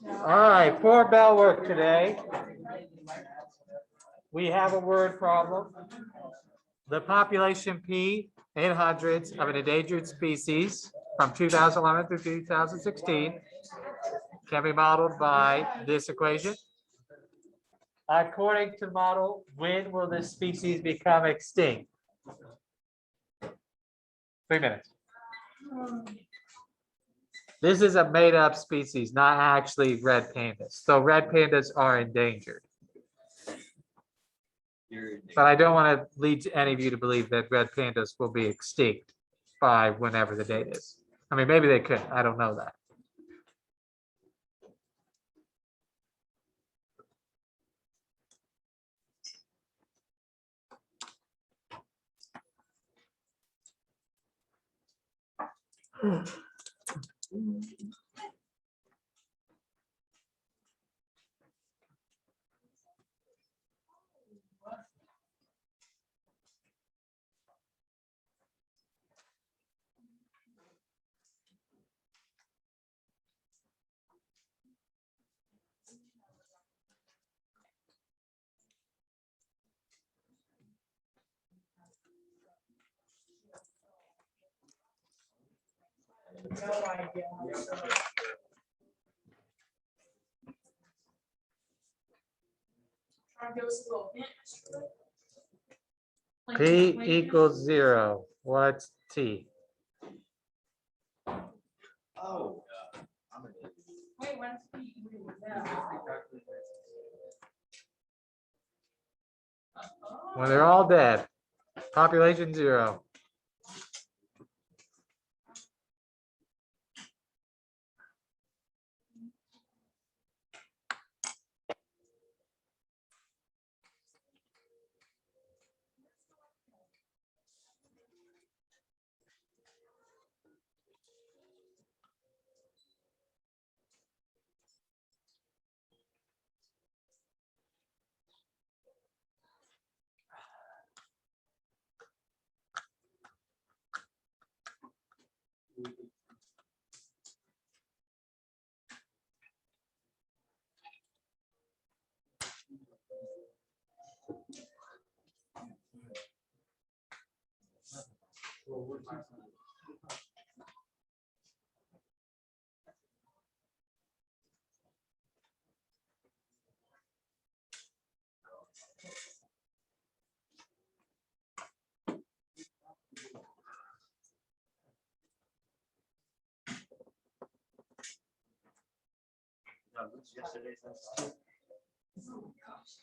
All right, for bell work today, we have a word problem. The population P in hundreds of an endangered species from 2011 through 2016 can be modeled by this equation. According to the model, when will this species become extinct? 3 minutes. This is a made-up species, not actually red pandas. So red pandas are endangered. But I don't want to lead any of you to believe that red pandas will be extinct by whenever the date is. I mean, maybe they could. I don't know that. No idea. Try to give us a little hint. P equals 0. What's T? Oh. Wait, when's P? When they're all dead. Population 0.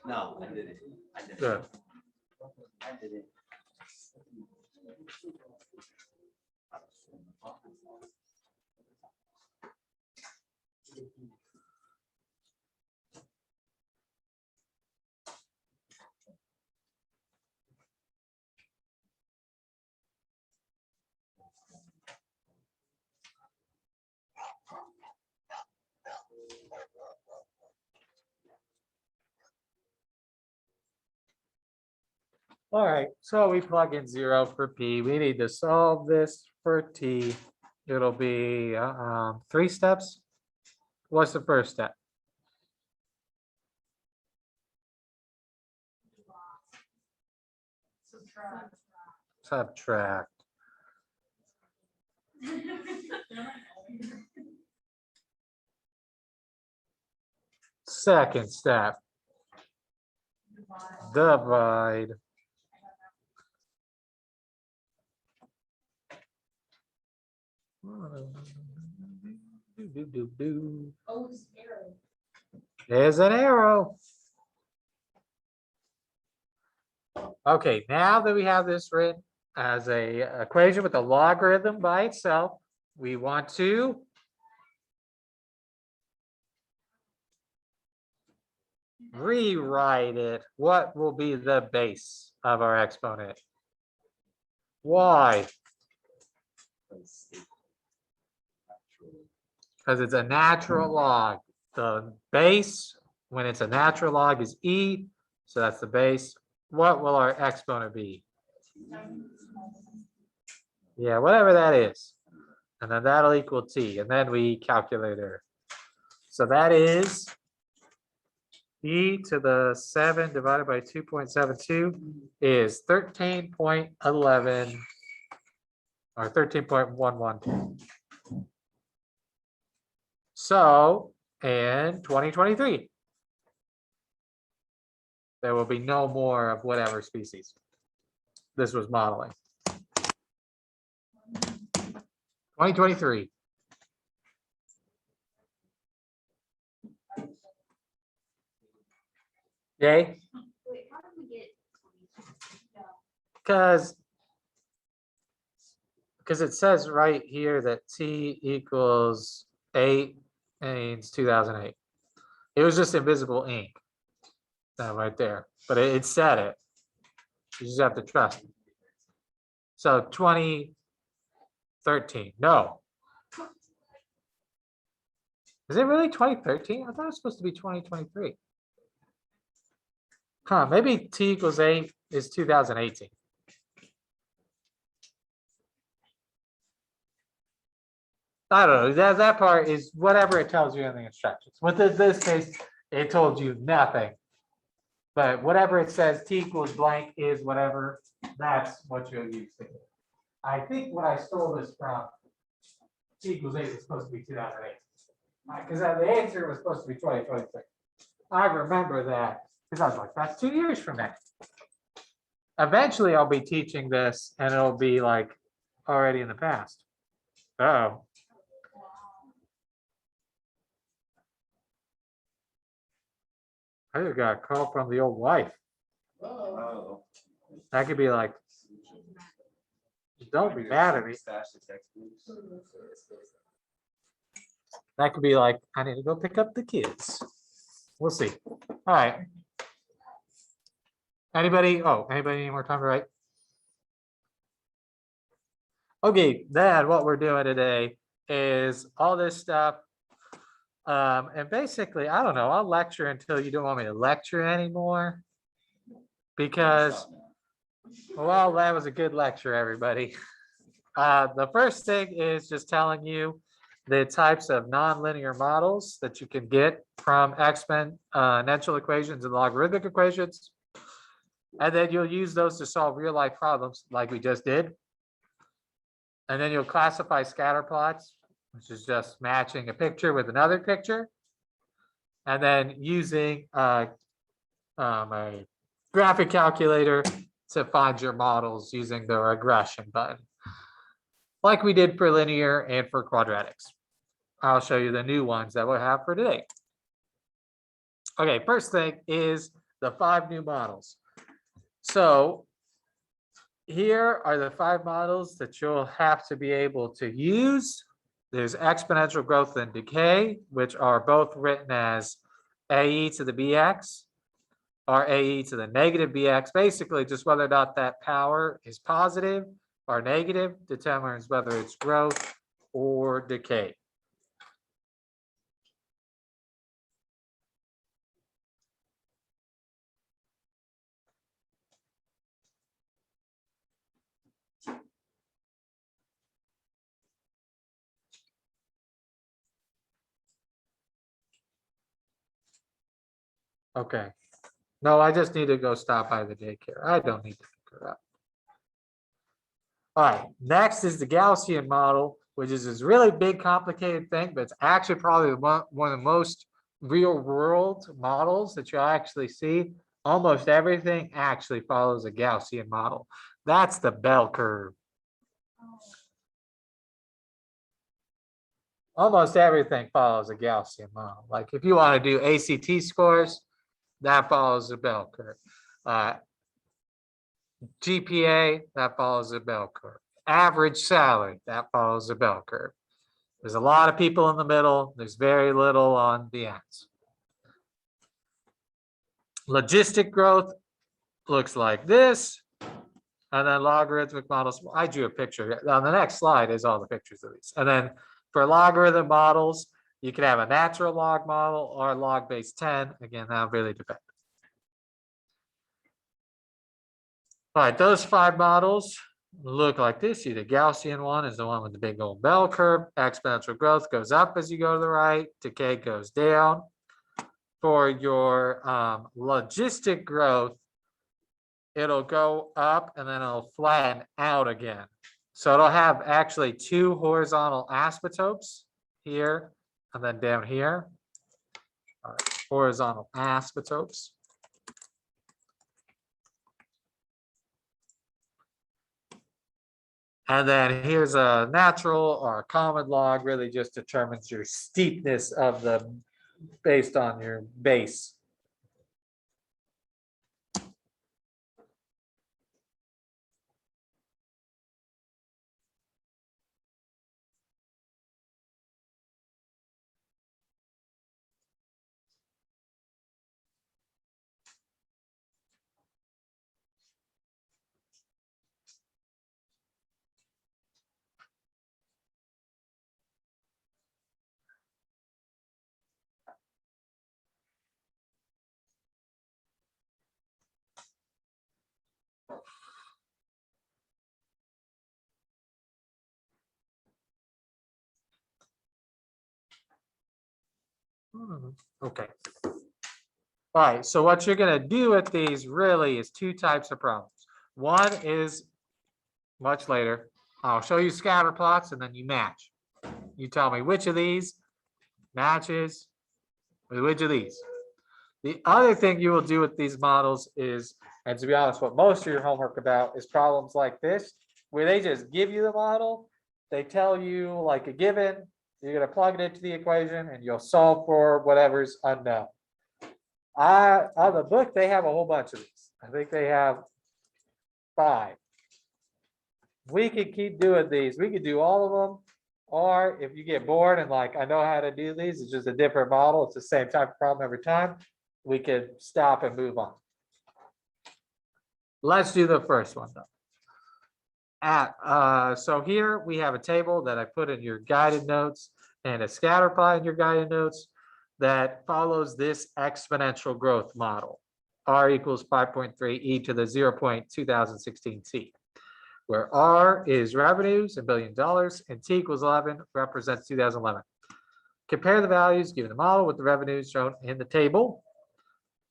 No, I didn't. I didn't. Good. I didn't. All right, so we plug in 0 for P. We need to solve this for T. It'll be 3 steps. What's the first step? Subtract. Second step. Divide. Oh, it's arrow. There's an arrow. Okay, now that we have this written as a equation with a logarithm by itself, we want to rewrite it. What will be the base of our exponent? Why? Because it's a natural log. The base, when it's a natural log, is E. So that's the base. What will our exponent be? Yeah, whatever that is. And then that'll equal T. And then we calculate it. So that is e to the 7 divided by 2.72 is 13.11 or 13.112. So in 2023, there will be no more of whatever species this was modeling. 2023. Yay? Wait, how did we get? Because it says right here that t equals 8 means 2008. It was just invisible ink. That right there, but it said it. You just have to trust it. So 2013, no. Is it really 2013? I thought it was supposed to be 2023. Huh, maybe t equals 8 is 2018. I don't know, that part is whatever it tells you in the instructions. With this case, it told you nothing. But whatever it says, t equals blank is whatever, that's what you'll use. I think what I stole this from, t equals 8 is supposed to be 2008. Because the answer was supposed to be 2023. I remember that, because I was like, that's 2 years from now. Eventually, I'll be teaching this, and it'll be like already in the past. Oh. I just got a call from the old wife. Oh. That could be like, don't be mad at me. Stash the textbooks. That could be like, I need to go pick up the kids. We'll see. All right. Anybody need more time to write? Okay, then what we're doing today is all this stuff. And basically, I don't know, I'll lecture until you don't want me to lecture anymore. Because, well, that was a good lecture, everybody. The first thing is just telling you the types of nonlinear models that you can get from exponential equations and logarithmic equations. And then you'll use those to solve real life problems like we just did. And then you'll classify scatter plots, which is just matching a picture with another picture. And then using a graphic calculator to find your models using the regression button, like we did for linear and for quadratics. I'll show you the new ones that we'll have for today. Okay, first thing is the 5 new models. So here are the 5 models that you'll have to be able to use. There's exponential growth and decay, which are both written as AE to the BX or AE to the negative BX. Basically, just whether or not that power is positive or negative determines whether it's growth or decay. Okay. No, I just need to go stop by the daycare. I don't need to pick her up. All right, next is the Gaussian model, which is this really big, complicated thing, but it's actually probably one of the most real world models that you'll actually see. Almost everything actually follows a Gaussian model. That's the bell curve. Almost everything follows a Gaussian model. Like if you want to do ACT scores, that follows the bell curve. GPA, that follows the bell curve. Average salary, that follows the bell curve. There's a lot of people in the middle. There's very little on the ends. Logistic growth looks like this. And then logarithmic models, I drew a picture. On the next slide is all the pictures of these. And then for logarithm models, you can have a natural log model or a log base 10. Again, that really depends. All right, those 5 models look like this. See, the Gaussian one is the one with the big old bell curve. Exponential growth goes up as you go to the right. Decay goes down. For your logistic growth, it'll go up and then it'll flatten out again. So it'll have actually two horizontal asymptotes here and then down here. All right, horizontal asymptotes. And then here's a natural or a common log, really just determines your steepness of the based on your base. Okay. All right, so what you're gonna do with these really is two types of problems. One is much later. I'll show you scatter plots and then you match. You tell me which of these matches with which of these. The other thing you will do with these models is, and to be honest, what most of your homework about is problems like this, where they just give you the model, they tell you like a given, you're gonna plug it into the equation and you'll solve for whatever's unknown. On the book, they have a whole bunch of these. I think they have 5. We could keep doing these. We could do all of them. Or if you get bored and like, I know how to do these, it's just a different model. It's the same type of problem every time. We could stop and move on. Let's do the first one though. So here we have a table that I put in your guided notes and a scatter plot in your guided notes that follows this exponential growth model. R equals 5.3 e to the 0.2016 t, where R is revenues in $1 billion and T equals 11 represents 2011. Compare the values given the model with the revenues shown in the table.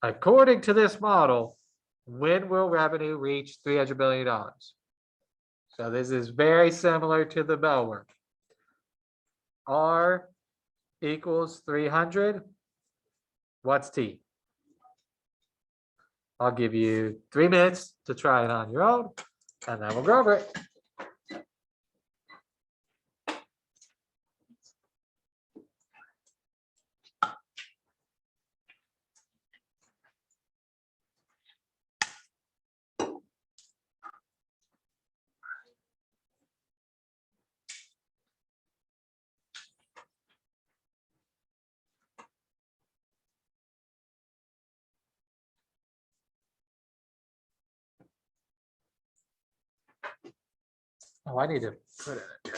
According to this model, when will revenue reach $300 billion? So this is very similar to the bell work. R equals 300. What's T? I'll give you 3 minutes to try it on your own, and then we'll go over it. Oh, I need to put it in here.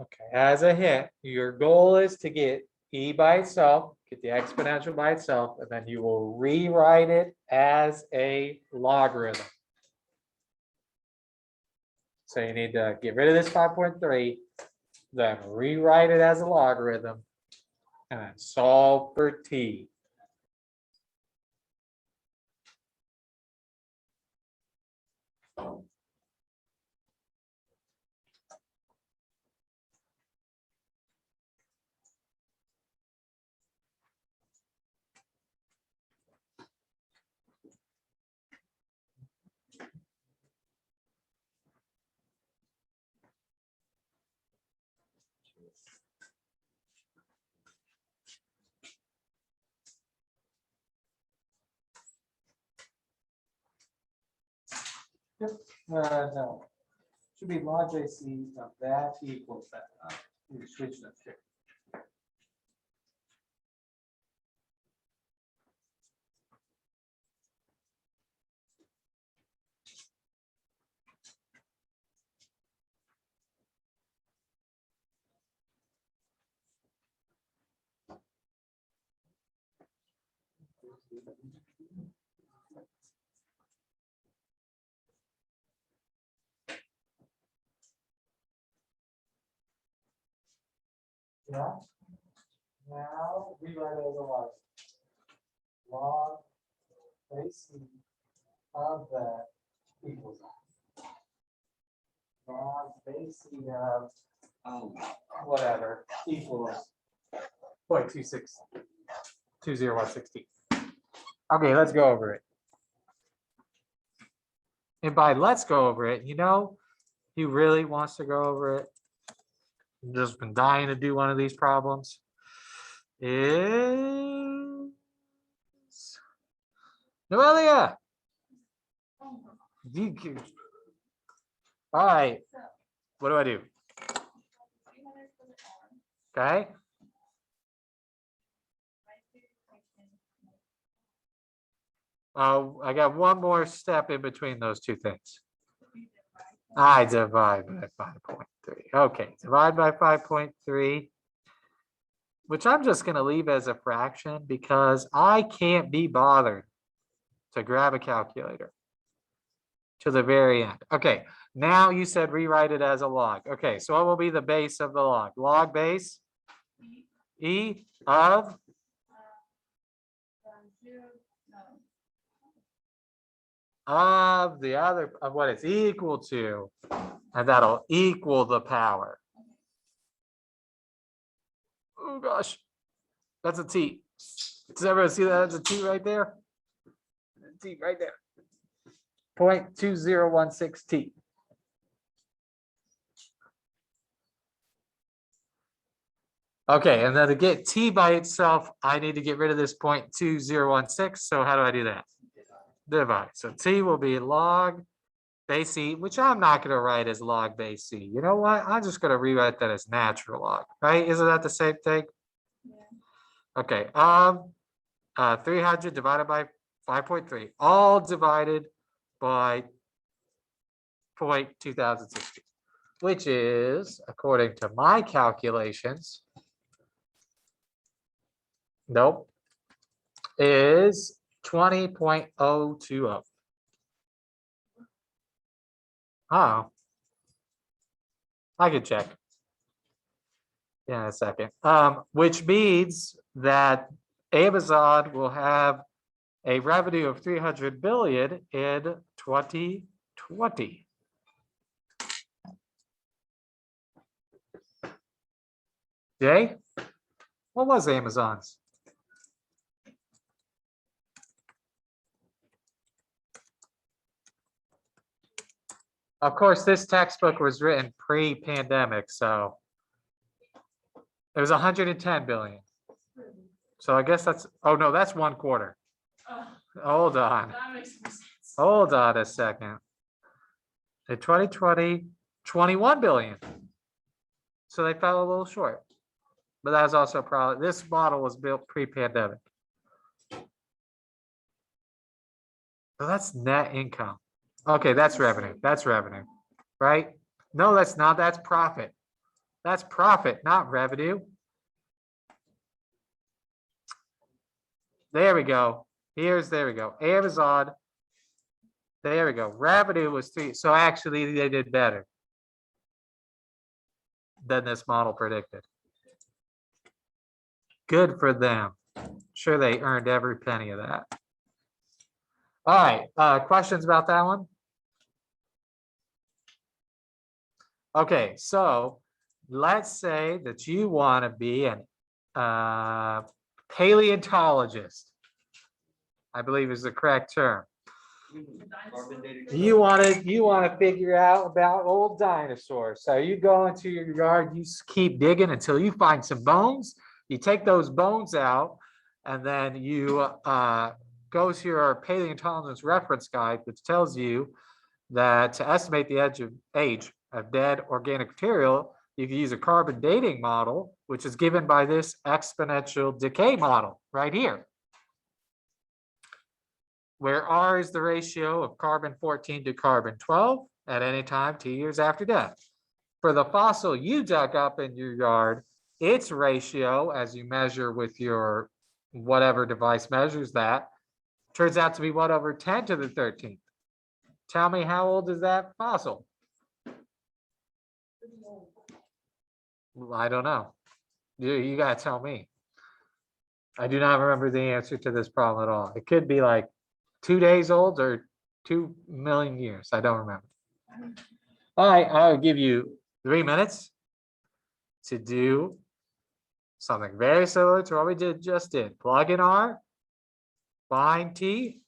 Okay, as a hint, your goal is to get E by itself, get the exponential by itself, and then you will rewrite it as a logarithm. So you need to get rid of this 5.3, then rewrite it as a logarithm, and then solve for T. No. Should be log JC of that equals that. You switch that here. Yeah. Now rewrite it as a log. Log AC of that equals that. Log AC of Oh, whatever equals 0.26 20116. Okay, let's go over it. And by let's go over it, you know, he really wants to go over it. I've just been dying to do one of these problems. Is Noelia. DQ. All right. What do I do? Okay. I got one more step in between those two things. I divide by 5.3. Okay, divide by 5.3, which I'm just going to leave as a fraction because I can't be bothered to grab a calculator to the very end. Okay, now you said rewrite it as a log. Okay, so what will be the base of the log? Log base E of the other of what it's equal to, and that'll equal the power. Oh gosh, that's a T. Does everyone see that? That's a T right there. T right there. 0.2016 T. Okay, and then to get T by itself, I need to get rid of this 0.2016. So how do I do that? Divide. So T will be log base E, which I'm not going to write as log base E. You know what? I'm just going to rewrite that as natural log, right? Isn't that the same thing? Yeah. Okay. 300 divided by 5.3, all divided by 0.2016, which is, according to my calculations, nope, is 20.020. Oh, I could check. Yeah, in a second. Which means that Amazon will have a revenue of 300 billion in 2020. Jay, what was Amazon's? Of course, this textbook was written pre-pandemic, so it was 110 billion. So I guess that's, oh no, that's 1 quarter. Hold on. That makes more sense. Hold on a second. In 2020, 21 billion. So they fell a little short. But that was also probably, this model was built pre-pandemic. So that's net income. Okay, that's revenue. That's revenue, right? No, that's not. That's profit. That's profit, not revenue. There we go. There we go. Amazon. There we go. Revenue was 3. So actually they did better than this model predicted. Good for them. Sure, they earned every penny of that. All right, questions about that one? Okay, so let's say that you want to be an paleontologist, I believe is the correct term. Carbon dated. You want to figure out about old dinosaurs. So you go into your yard, you keep digging until you find some bones. You take those bones out, and then you go to your paleontologist reference guide, which tells you that to estimate the age of dead organic material, you can use a carbon dating model, which is given by this exponential decay model right here, where R is the ratio of carbon 14 to carbon 12 at any time 2 years after death. For the fossil you dug up in your yard, its ratio, as you measure with your whatever device measures that, turns out to be 1/10 to the 13th. Tell me, how old is that fossil? I don't know. You gotta tell me. I do not remember the answer to this problem at all. It could be like 2 days old or 2 million years. I don't remember. All right, I'll give you 3 minutes to do something very similar to what we just did. Plug in R, find T.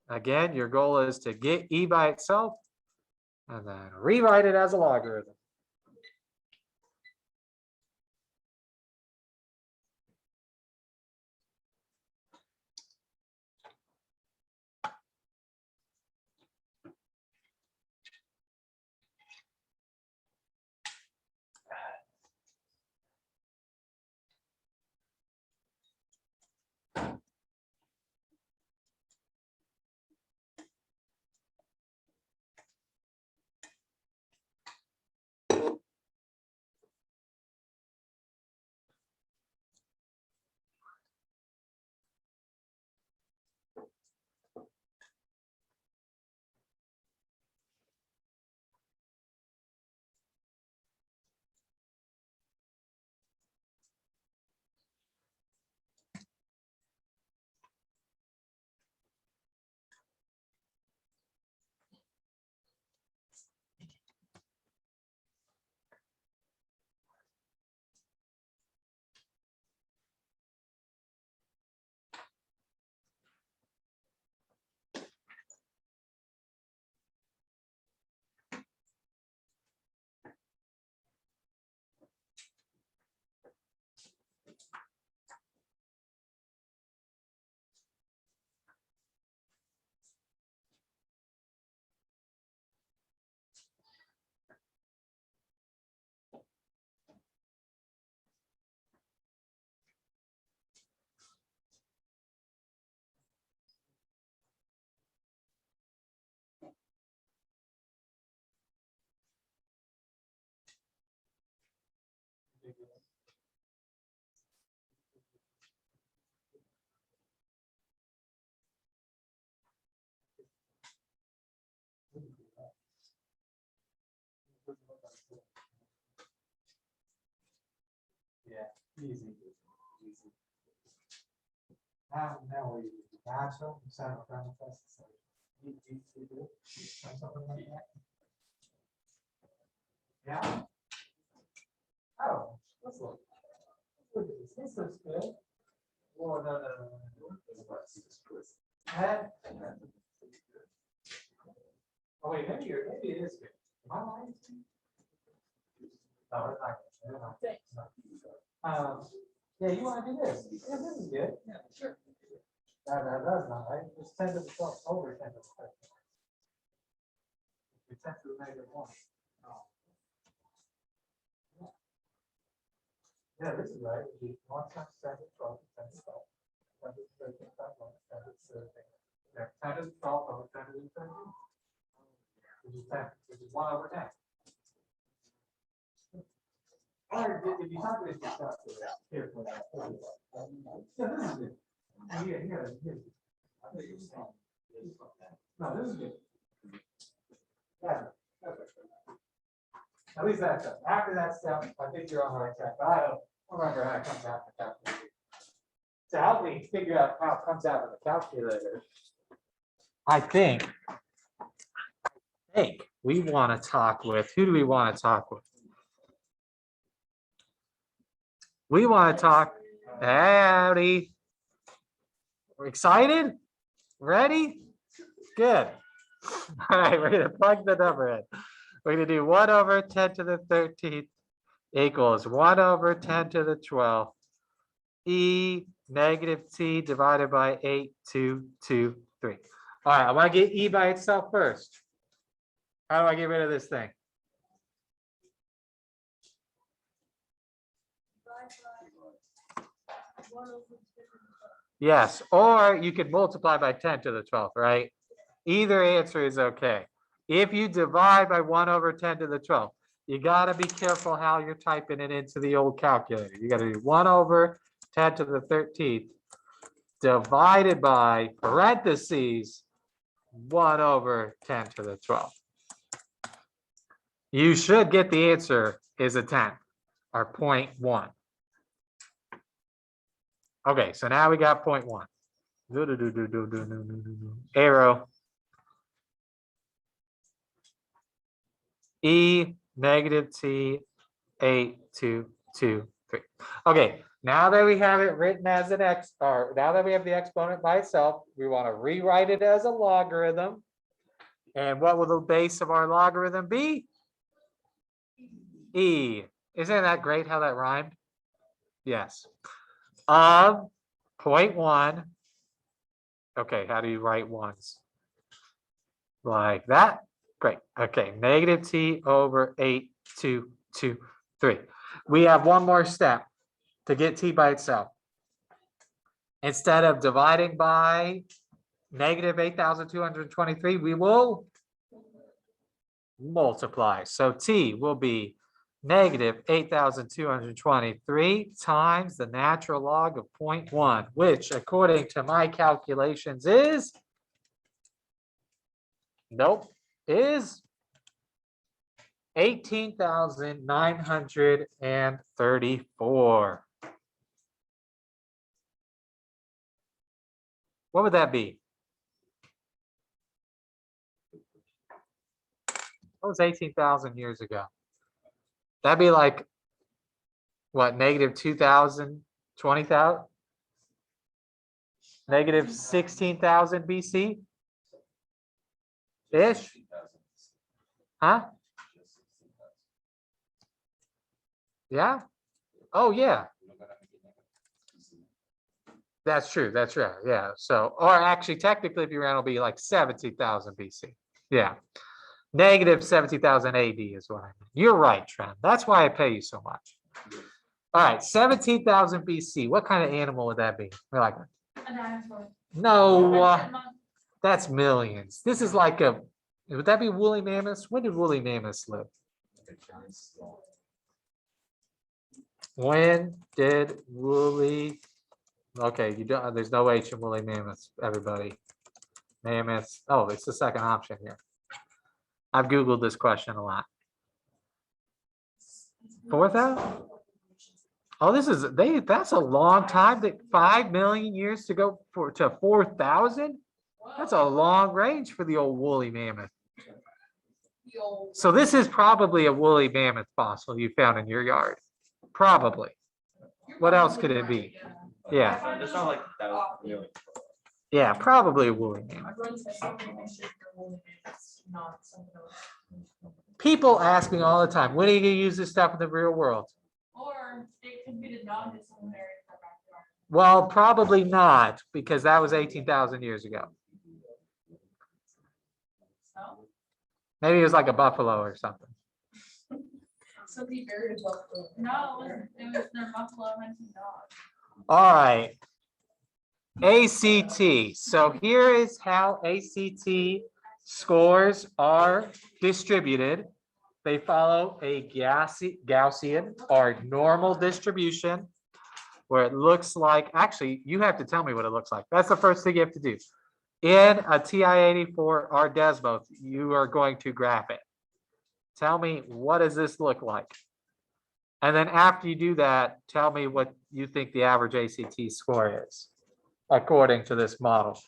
Again, your goal is to get E by itself and then rewrite it as a logarithm. Yeah, easy. Now we natural, something like that. Yeah. Oh, let's look. Look at this. This looks good. Oh, no. That- Oh, wait, maybe it is good. Am I lying? No, it's not. It's not. Thanks. Yeah, you wanna do this? Yeah, this is good. Yeah, sure. That's not right. It's 10 to the 12 over 10 to the 13. It's 10 to the -1. Oh. Yeah, this is right. It'd be 1 times 10 to the 12, 10 to the 12. 10 to the 13, 10 to the 13. Yeah, 10 to the 12 over 10 to the 13. Which is 10, which is 1/10. Or if you have this stuff here for that. Yeah, this is good. Here. I think you're saying. No, this is good. Yeah. At least that's it. After that step, I think you're on the right track, but I don't remember how it comes out in the calculator. To help me figure out how it comes out of the calculator, I think we want to talk with, who do we want to talk with? We want to talk, howdy. We're excited? Ready? Good. All right, we're gonna plug the number in. We're gonna do 1 over 10 to the 13th equals 1 over 10 to the 12th. E negative t divided by 8223. All right, I want to get e by itself first. How do I get rid of this thing? Yes, or you could multiply by 10 to the 12th, right? Either answer is okay. If you divide by 1 over 10 to the 12th, you got to be careful how you're typing it into the old calculator. You got to do 1 over 10 to the 13th divided by parentheses 1 over 10 to the 12th. You should get the answer is a 10 or 0.1. Okay, so now we got 0.1. Arrow. E negative t 8223. Okay, now that we have it written as an x, or now that we have the exponent by itself, we want to rewrite it as a logarithm. And what will the base of our logarithm be? E. Isn't that great how that rhymed? Yes. Of 0.1. Okay, how do you write ones? Like that? Great. Okay, negative t over 8223. We have one more step to get t by itself. Instead of dividing by negative 8,223, we will multiply. So t will be negative 8,223 times the natural log of 0.1, which according to my calculations is, nope, is 18,934. What would that be? What was 18,000 years ago? That'd be like, what, negative 2,000, 20,000? Negative 16,000 BC? Ish? Huh? Yeah? Oh, yeah. That's true. That's right. Yeah. So, or actually, technically, if you ran, it'll be like 17,000 BC. Yeah. Negative 17,000 AD is what I mean. You're right, Trent. That's why I pay you so much. All right. 17,000 BC. What kind of animal would that be? We're like, A dinosaur. no, that's millions. This is like a, would that be woolly mammoths? When did woolly mammoths live? When did woolly, okay, you don't, there's no H in woolly mammoths, everybody. Mammoths, oh, it's the second option here. I've Googled this question a lot. 4,000? Oh, this is, that's a long time, that 5 million years to go to 4,000? That's a long range for the old woolly mammoth. So this is probably a woolly mammoth fossil you found in your yard. Probably. What else could it be? Yeah. It's not like that was really. Yeah, probably a woolly mammoth. People ask me all the time, when are you gonna use this stuff in the real world? Or it could be the dog in some area in our backyard. Well, probably not, because that was 18,000 years ago. So, Maybe it was like a buffalo or something. somebody buried a buffalo. No, it was their buffalo hunting dog. All right. ACT. So here is how ACT scores are distributed. They follow a Gaussian or normal distribution where it looks like, actually, you have to tell me what it looks like. That's the first thing you have to do. In a TI-84 or Desmos, you are going to graph it. Tell me, what does this look like? And then after you do that, tell me what you think the average ACT score is, according to this model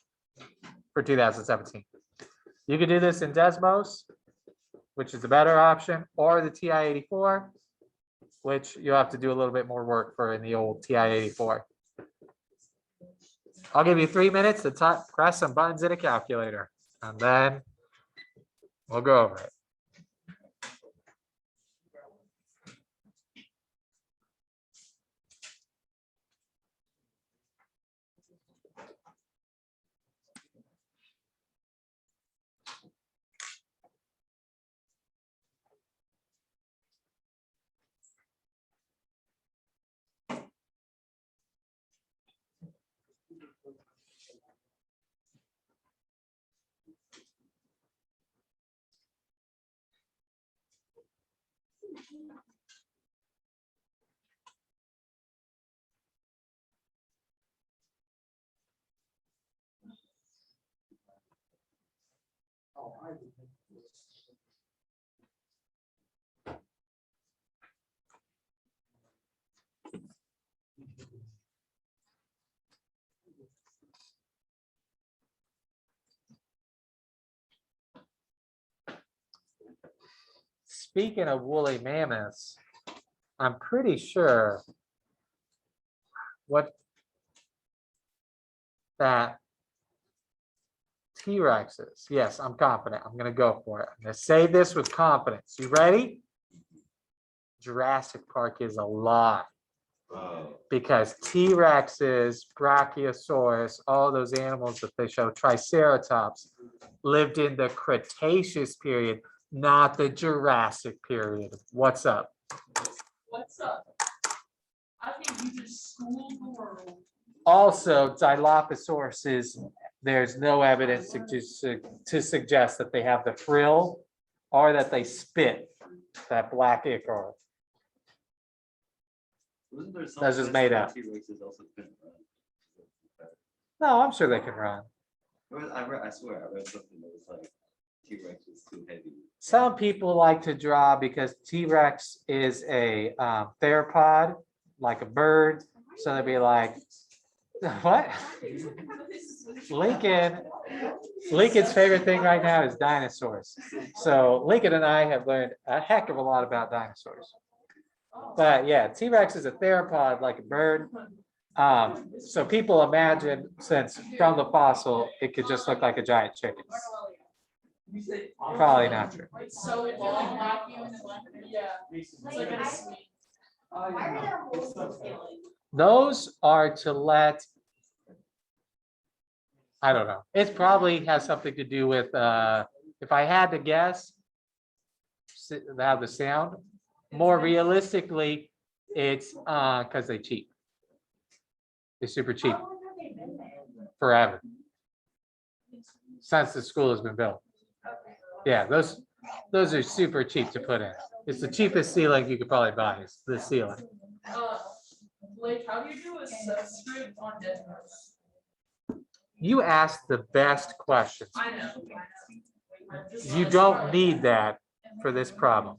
for 2017. You can do this in Desmos, which is the better option, or the TI-84, which you'll have to do a little bit more work for in the old TI-84. I'll give you 3 minutes to press some buttons in a calculator. And then we'll go over it. Speaking of woolly mammoths, I'm pretty sure what that T-Rex is. Yes, I'm confident. I'm going to go for it. I'm going to say this with confidence. You ready? Jurassic Park is a lie. Because T-Rexes, Brachiosaurus, all those animals that they show, Triceratops, lived in the Cretaceous period, not the Jurassic period. What's up? What's up? I think you just schooled the world. Also, Dilophosaurus, there's no evidence to suggest that they have the frill or that they spit that black ichor. Wasn't there That's just made up. T-Rexes also couldn't run? No, I'm sure they can run. I swear, I read something that was like T-Rex was too heavy. Some people like to draw because T-Rex is a theropod, like a bird. So they'd be like, what? Lincoln's favorite thing right now is dinosaurs. So Lincoln and I have learned a heck of a lot about dinosaurs. But yeah, T-Rex is a theropod like a bird. So people imagine, since from the fossil, it could just look like a giant chicken. Probably not true. It's so long, vacuum, and yeah. It's like a sweet. Those are to let, I don't know. It probably has something to do with, if I had to guess, how the sound. More realistically, it's because they're cheap. They're super cheap. Forever. Since the school has been built. Yeah, those are super cheap to put in. It's the cheapest ceiling you could probably buy, is the ceiling. Blake, how do you do a subscript on Desmos? You asked the best questions. I know. You don't need that for this problem.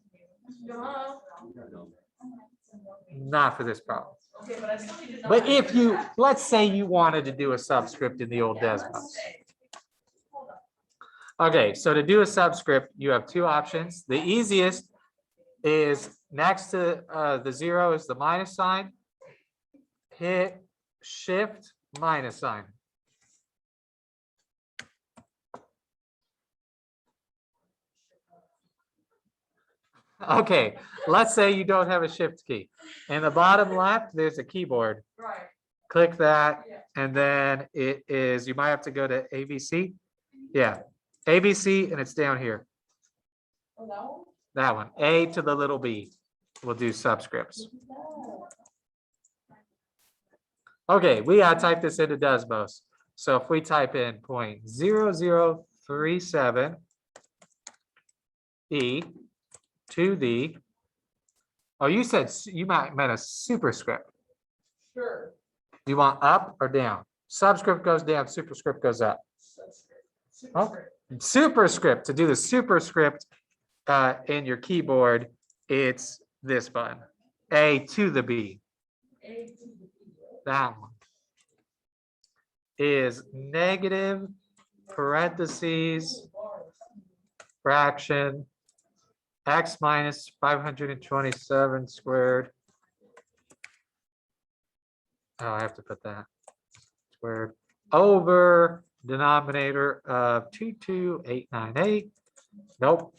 Not for this problem. Okay, but I still need to know. But if you, let's say you wanted to do a subscript in the old Desmos. Okay, so to do a subscript, you have two options. The easiest is next to the zero is the minus sign. Hit shift minus sign. Okay, let's say you don't have a shift key. In the bottom left, there's a keyboard. Right. Click that, Yeah. and then it is, you might have to go to ABC. Yeah, ABC, and it's down here. Oh, that one? That one, A to the little b. We'll do subscripts. Okay, we gotta type this into Desmos. So if we type in 0.0037 E to the, oh, you said you meant a superscript. Sure. Do you want up or down? Subscript goes down, superscript goes up. Okay. Superscript, to do the superscript in your keyboard, it's this button, A to the B. That one is negative parentheses fraction x minus 527 squared. Oh, I have to put that squared over denominator of 22898. Nope.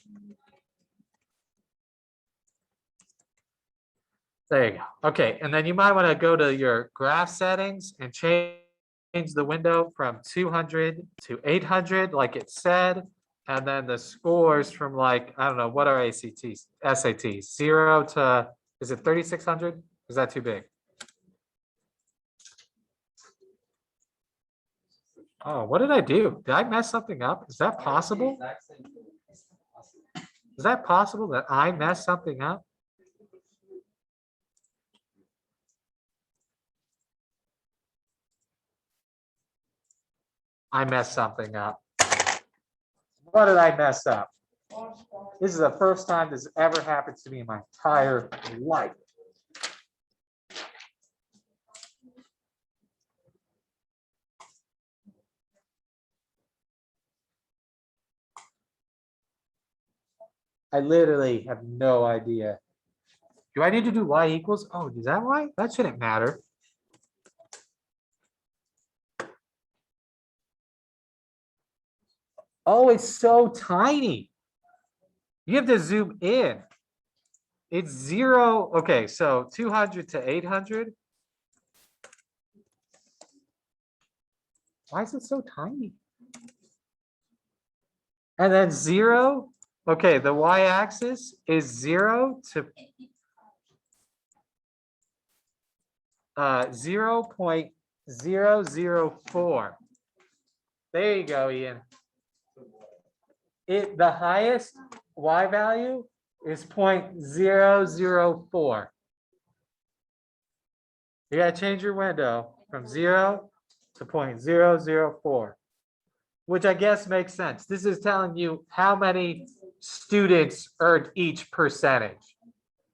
There you go. Okay, and then you might want to go to your graph settings and change the window from 200 to 800, like it said, and then the scores from like, I don't know, what are ACTs, SATs, 0 to, is it 3600? Is that too big? Oh, what did I do? Did I mess something up? Is that possible? Is that possible that I messed something up? I messed something up. What did I mess up? This is the first time this ever happened to me in my entire life. I literally have no idea. Do I need to do y equals? Oh, is that why? That shouldn't matter. Oh, it's so tiny. You have to zoom in. It's 0. Okay, so 200 to 800. Why is it so tiny? And then 0. Okay, the y-axis is 0 to 0.004. There you go, Ian. The highest y value is 0.004. You gotta change your window from 0 to 0.004, which I guess makes sense. This is telling you how many students earned each percentage,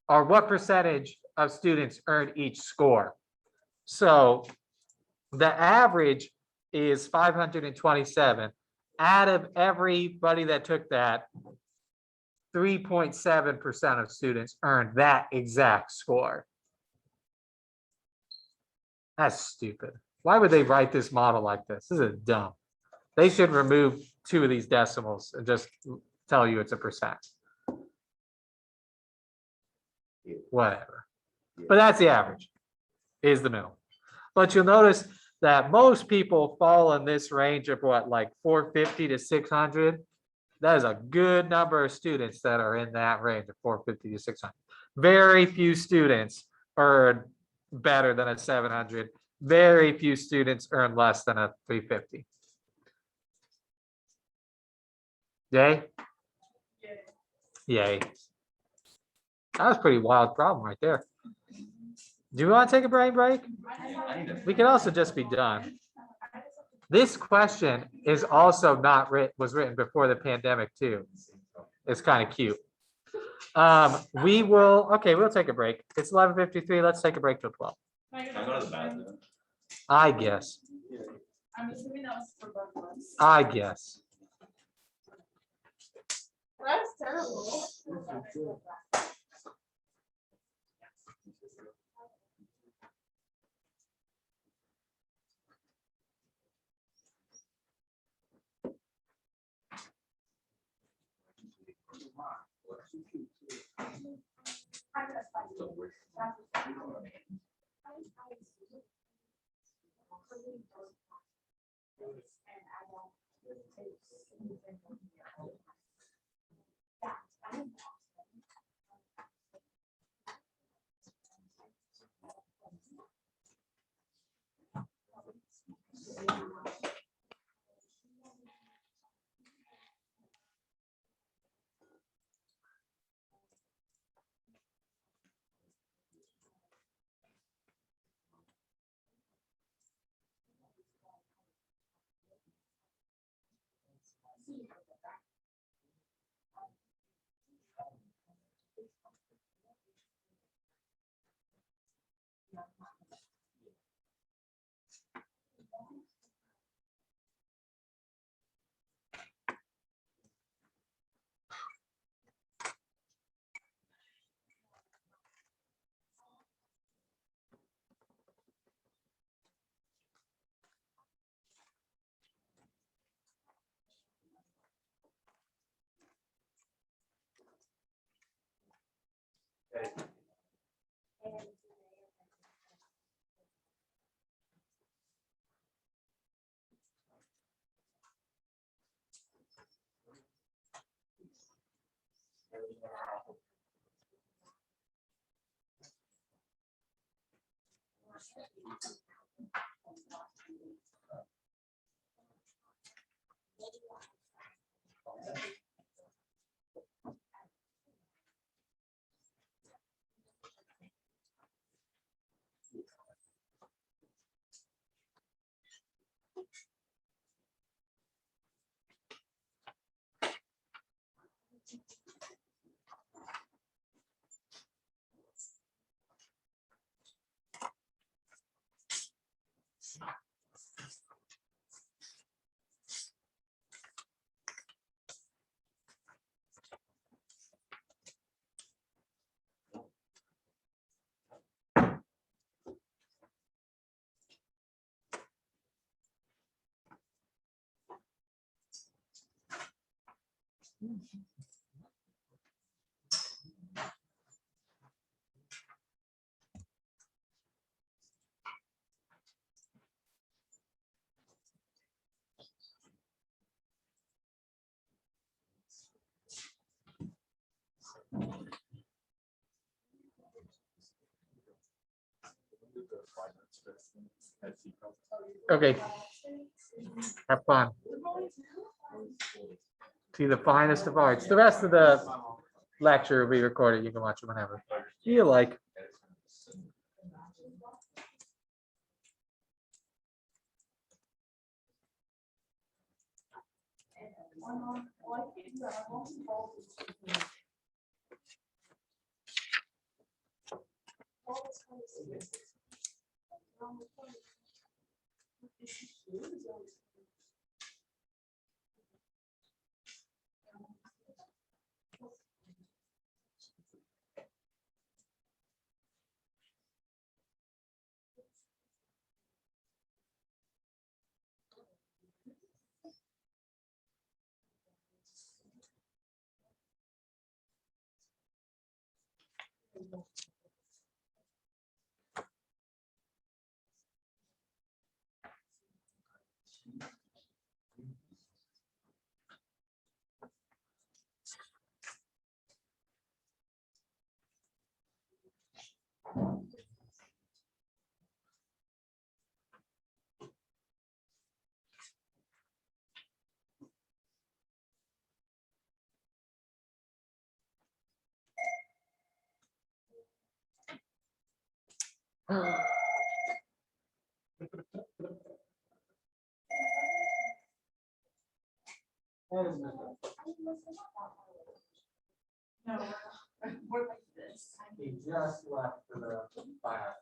or what percentage of students earned each score. So the average is 527. Out of everybody that took that, 3.7% of students earned that exact score. That's stupid. Why would they write this model like this? This is dumb. They should remove 2 of these decimals and just tell you it's a percent. Whatever. But that's the average, is the middle. But you'll notice that most people fall in this range of what, like 450 to 600. That is a good number of students that are in that range of 450 to 600. Very few students earn better than a 700. Very few students earn less than a 350. Yay? Yay. That was a pretty wild problem right there. Do you want to take a brain break? We can also just be done. This question is also not written, was written before the pandemic too. It's kind of cute. We'll take a break. It's 11:53. Let's take a break till 12. I guess. I'm assuming that was for both of us. I guess. That's terrible. Okay. Have fun. To the finest of arts. The rest of the lecture will be recorded. You can watch it whenever you like. No, we're like this. He just left for the fire.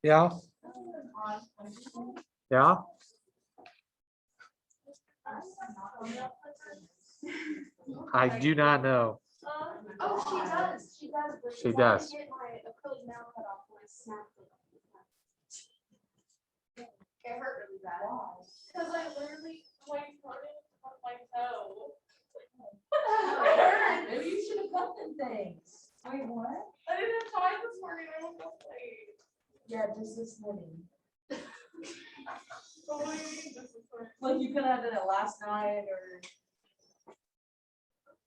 Yeah. Yeah. I do not know. Oh, she does. She does. but She if I does. Get my acrylic nail cut off when I snapped it. It hurt really bad. Cause I literally like started on my toe. Maybe you should have cut them things. Wait, what? I didn't have time this morning. I was up late. Yeah, just this morning. Oh, what do you mean this is for- Like you could have done it last night or.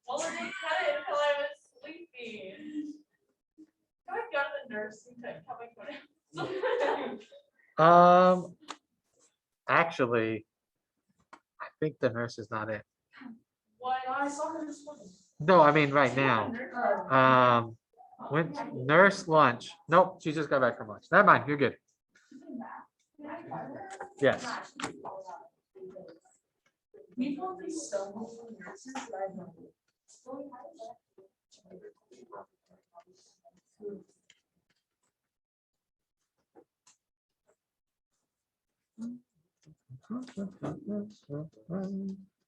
Well, I didn't cut it until I was sleeping. I've got the nursing type, how am I Actually, I think the nurse is not in. What? I saw her this morning. No, I mean, right now. When nurse lunch, nope, she just got back from lunch. Never mind, you're good. Yes. We've only so many nurses that I know.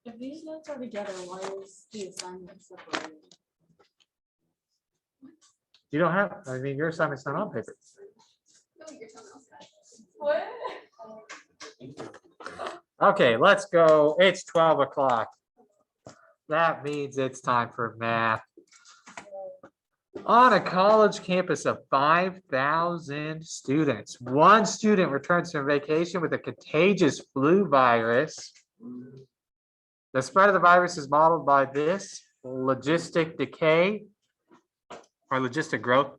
If these notes are together, why is the assignment separated? You don't have, I mean, your assignment's not on paper. No, you're someone else. What? Okay, let's go. It's 12 o'clock. That means it's time for math. On a college campus of 5,000 students, one student returns from vacation with a contagious flu virus. The spread of the virus is modeled by this logistic decay or logistic growth,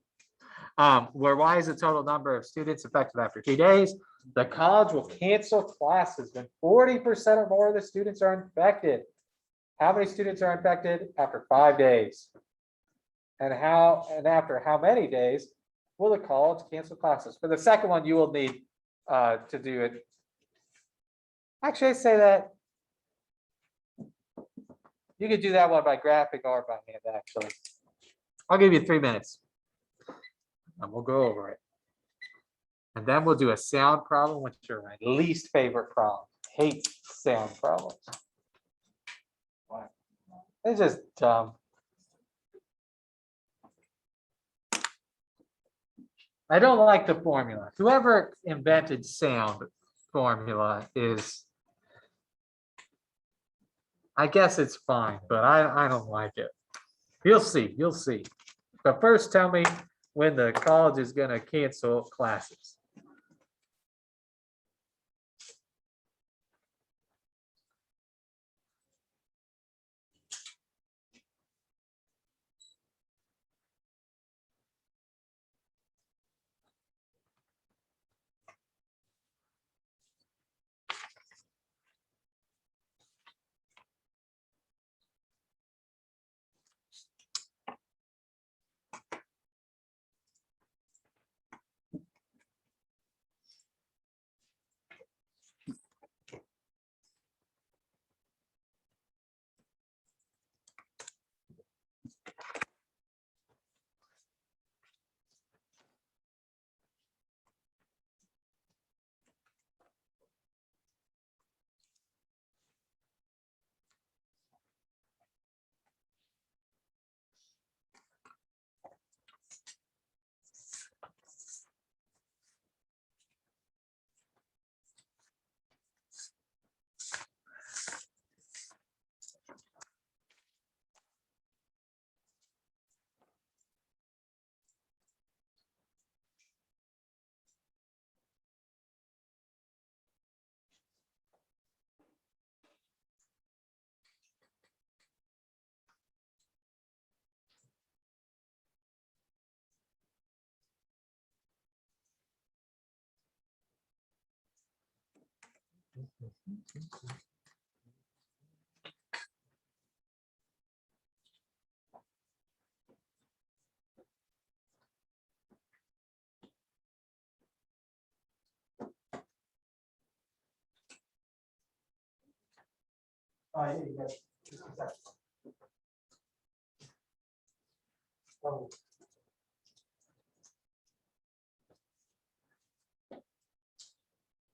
where Y is the total number of students affected after 2 days. The college will cancel classes when 40% or more of the students are infected. How many students are infected after 5 days? And after how many days will the college cancel classes? For the second one, you will need to do it. Actually, I say that you could do that one by graphic or by hand, actually. I'll give you 3 minutes. And we'll go over it. And then we'll do a sound problem, which are my least favorite problem. Hate sound problems. It's just dumb. I don't like the formula. Whoever invented sound formula is, I guess it's fine, but I don't like it. You'll see, you'll see. But first tell me when the college is gonna cancel classes.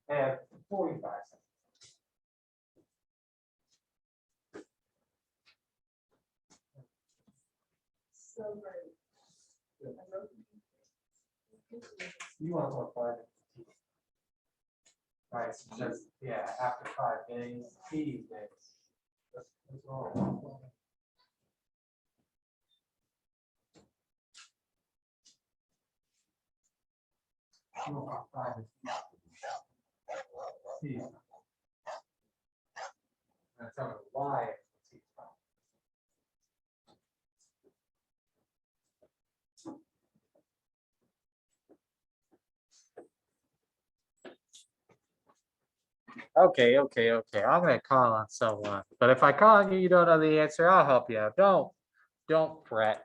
And 45 seconds. So great. You want more 5? Right, so just, yeah, after 5 days, T days. That's all. You want 5 is T. That's how Y. Okay. I'm gonna call on someone, but if I call on you, you don't know the answer, I'll help you out. Don't fret.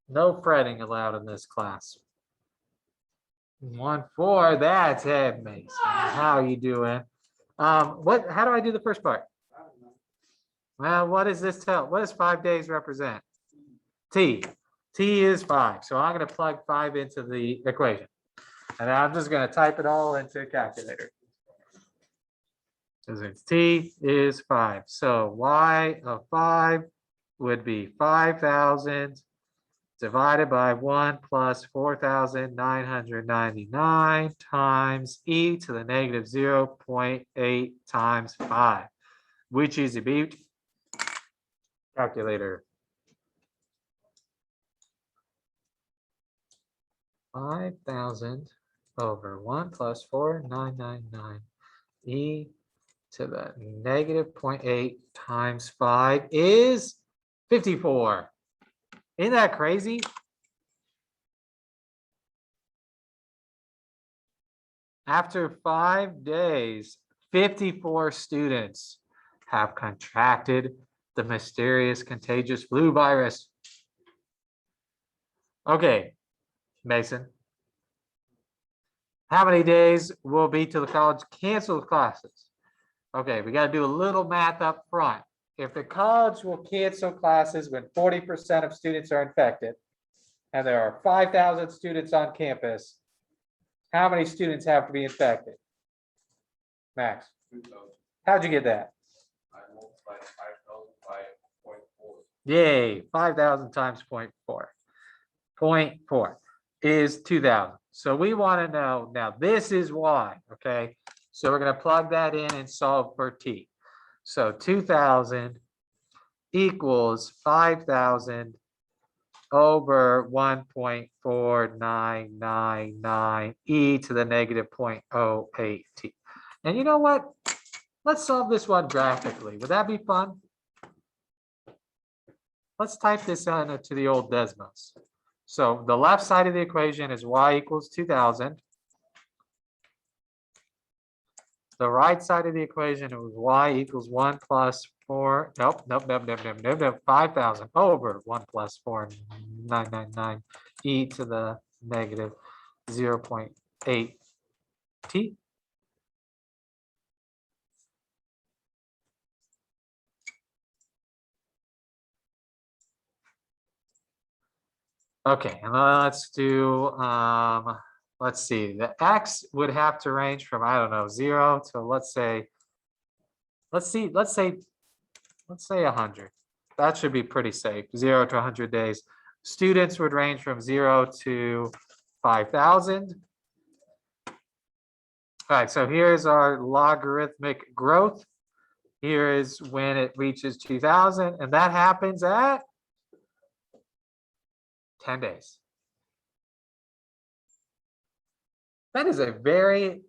No fretting allowed in this class. 1-4, that's it, Mason. How you doing? How do I do the first part? Well, what does this tell? What does 5 days represent? T. T is 5. So I'm going to plug 5 into the equation. And I'm just going to type it all into a calculator. Because T is 5. So Y of 5 would be 5,000 divided by 1 plus 4,999 times e to the negative 0.8 times 5, which is about calculator. 5,000 over 1 plus 4,999 e to the negative 0.8 times 5 is 54. Isn't that crazy? After 5 days, 54 students have contracted the mysterious contagious flu virus. Okay, Mason. How many days will be till the college cancels classes? Okay, we got to do a little math up front. If the college will cancel classes when 40% of students are infected, and there are 5,000 students on campus, how many students have to be infected? Max, 2,000. how'd you get that? I multiplied 5,000 by 0.4. Yay, 5,000 times 0.4. 0.4 is 2,000. So we want to know, now this is why, okay? So we're going to plug that in and solve for t. So 2,000 equals 5,000 over 1.4999 e to the negative 0.08 t. And you know what? Let's solve this one graphically. Would that be fun? Let's type this into the old Desmos. So the left side of the equation is y equals 2,000. The right side of the equation is y equals 1 plus 4, nope, 5,000 over 1 plus 4,999 e to the negative 0.8 t. Okay, and let's do, let's see, the x would have to range from, I don't know, 0 to let's say 100. That should be pretty safe, 0 to 100 days. Students would range from 0 to 5,000. All right, so here's our logarithmic growth. Here is when it reaches 2,000, and that happens at 10 days. That is a very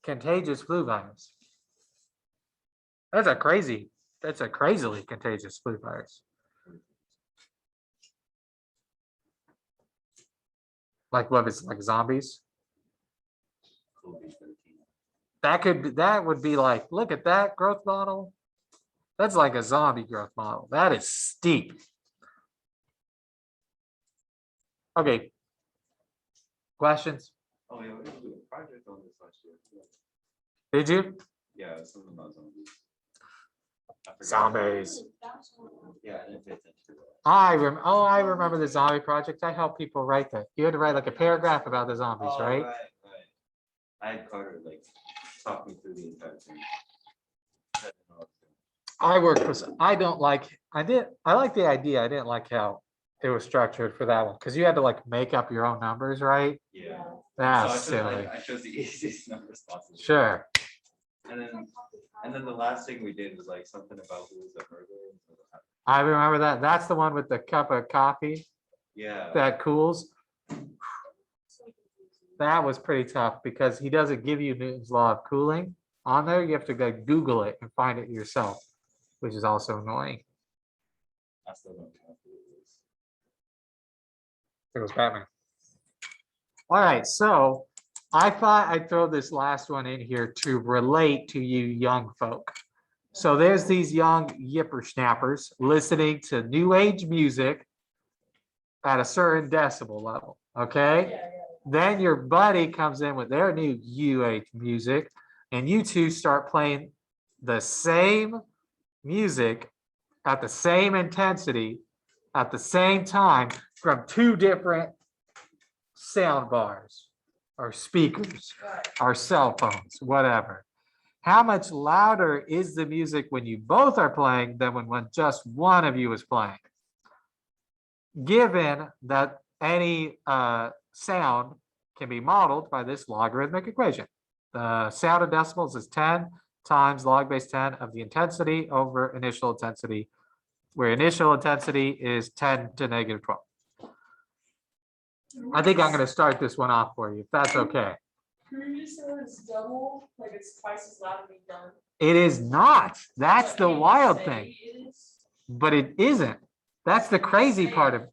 contagious flu virus. That's a crazily contagious flu virus. Like what, it's like zombies? That would be like, look at that growth model. That's like a zombie growth model. That is steep. Okay. Questions? Oh, yeah, we did do a project on this last year. Did you? Yeah, something about zombies. I forgot. Zombies. Yeah, I didn't pay attention to that. I remember the zombie project. I helped people write that. You had to write like a paragraph about the zombies, Oh, right? right. I had Carter like talk me through the entire thing. I didn't know what to do. I like the idea. I didn't like how it was structured for that one, because you had to like make up your own numbers, right? Yeah. That's So silly. I chose the easiest numbers possible. Sure. And then the last thing we did was like something about who was the murderer. I remember that. That's the one with the cup of coffee Yeah. that cools. That was pretty tough because he doesn't give you Newton's law of cooling on there. You have to go Google it and find it yourself, which is also annoying. I still don't know who it was. It was Batman. All right, so I thought I'd throw this last one in here to relate to you young folk. So there's these young yipper snappers listening to new age music at a certain decibel level, okay? Then your buddy comes in with their new UH music, and you two start playing the same music at the same intensity at the same time from two different sound bars or speakers or cell phones, whatever. How much louder is the music when you both are playing than when just one of you is playing? Given that any sound can be modeled by this logarithmic equation. The sound in decibels is 10 times log base 10 of the intensity over initial intensity, where initial intensity is 10 to negative 12. I think I'm going to start this one off for you, if that's okay. Can you say it's double, like it's twice as loud to be done? It is not. That's But the can you wild say thing. it is? But it isn't. That's the crazy part of,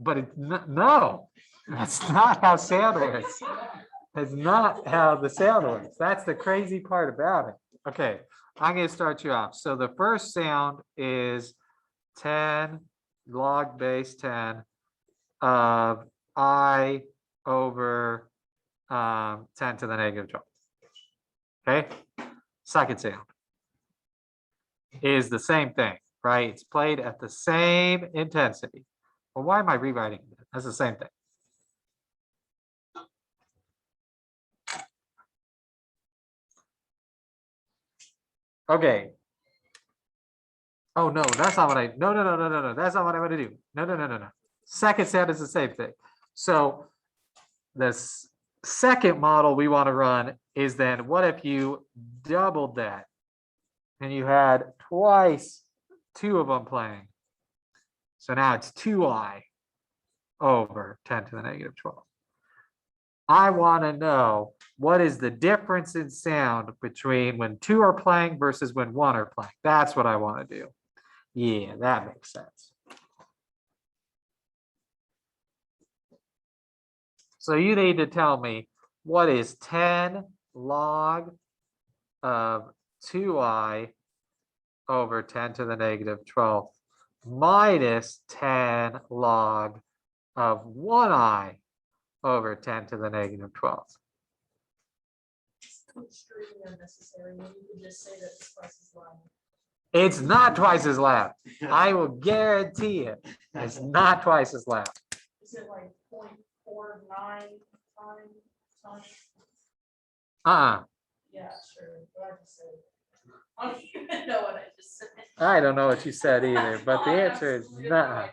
but it, no, that's not how sound works. That's not how the sound works. That's the crazy part about it. Okay, I'm gonna start you off. So the first sound is 10 log base 10 of I over 10 to the negative 12. Okay, second sound is the same thing, right? It's played at the same intensity. Well, why am I rewriting it? That's the same thing. Okay. Oh, no, that's not what no. That's not what I want to do. No. Second sound is the same thing. So this second model we want to run is then what if you doubled that and you had twice two of them playing? So now it's 2i over 10 to the negative 12. I want to know what is the difference in sound between when two are playing versus when one are playing. That's what I want to do. Yeah, that makes sense. So you need to tell me what is 10 log of 2i over 10 to the negative 12 minus 10 log of 1i over 10 to the negative 12. Extremely unnecessary. You could just say that it's twice as loud. It's not twice as loud. I will guarantee it. It's not twice as loud. Is it like 0.49 times? Yeah, sure. What I just said. I don't even know what I just said. I don't know what you said either, but the answer is no.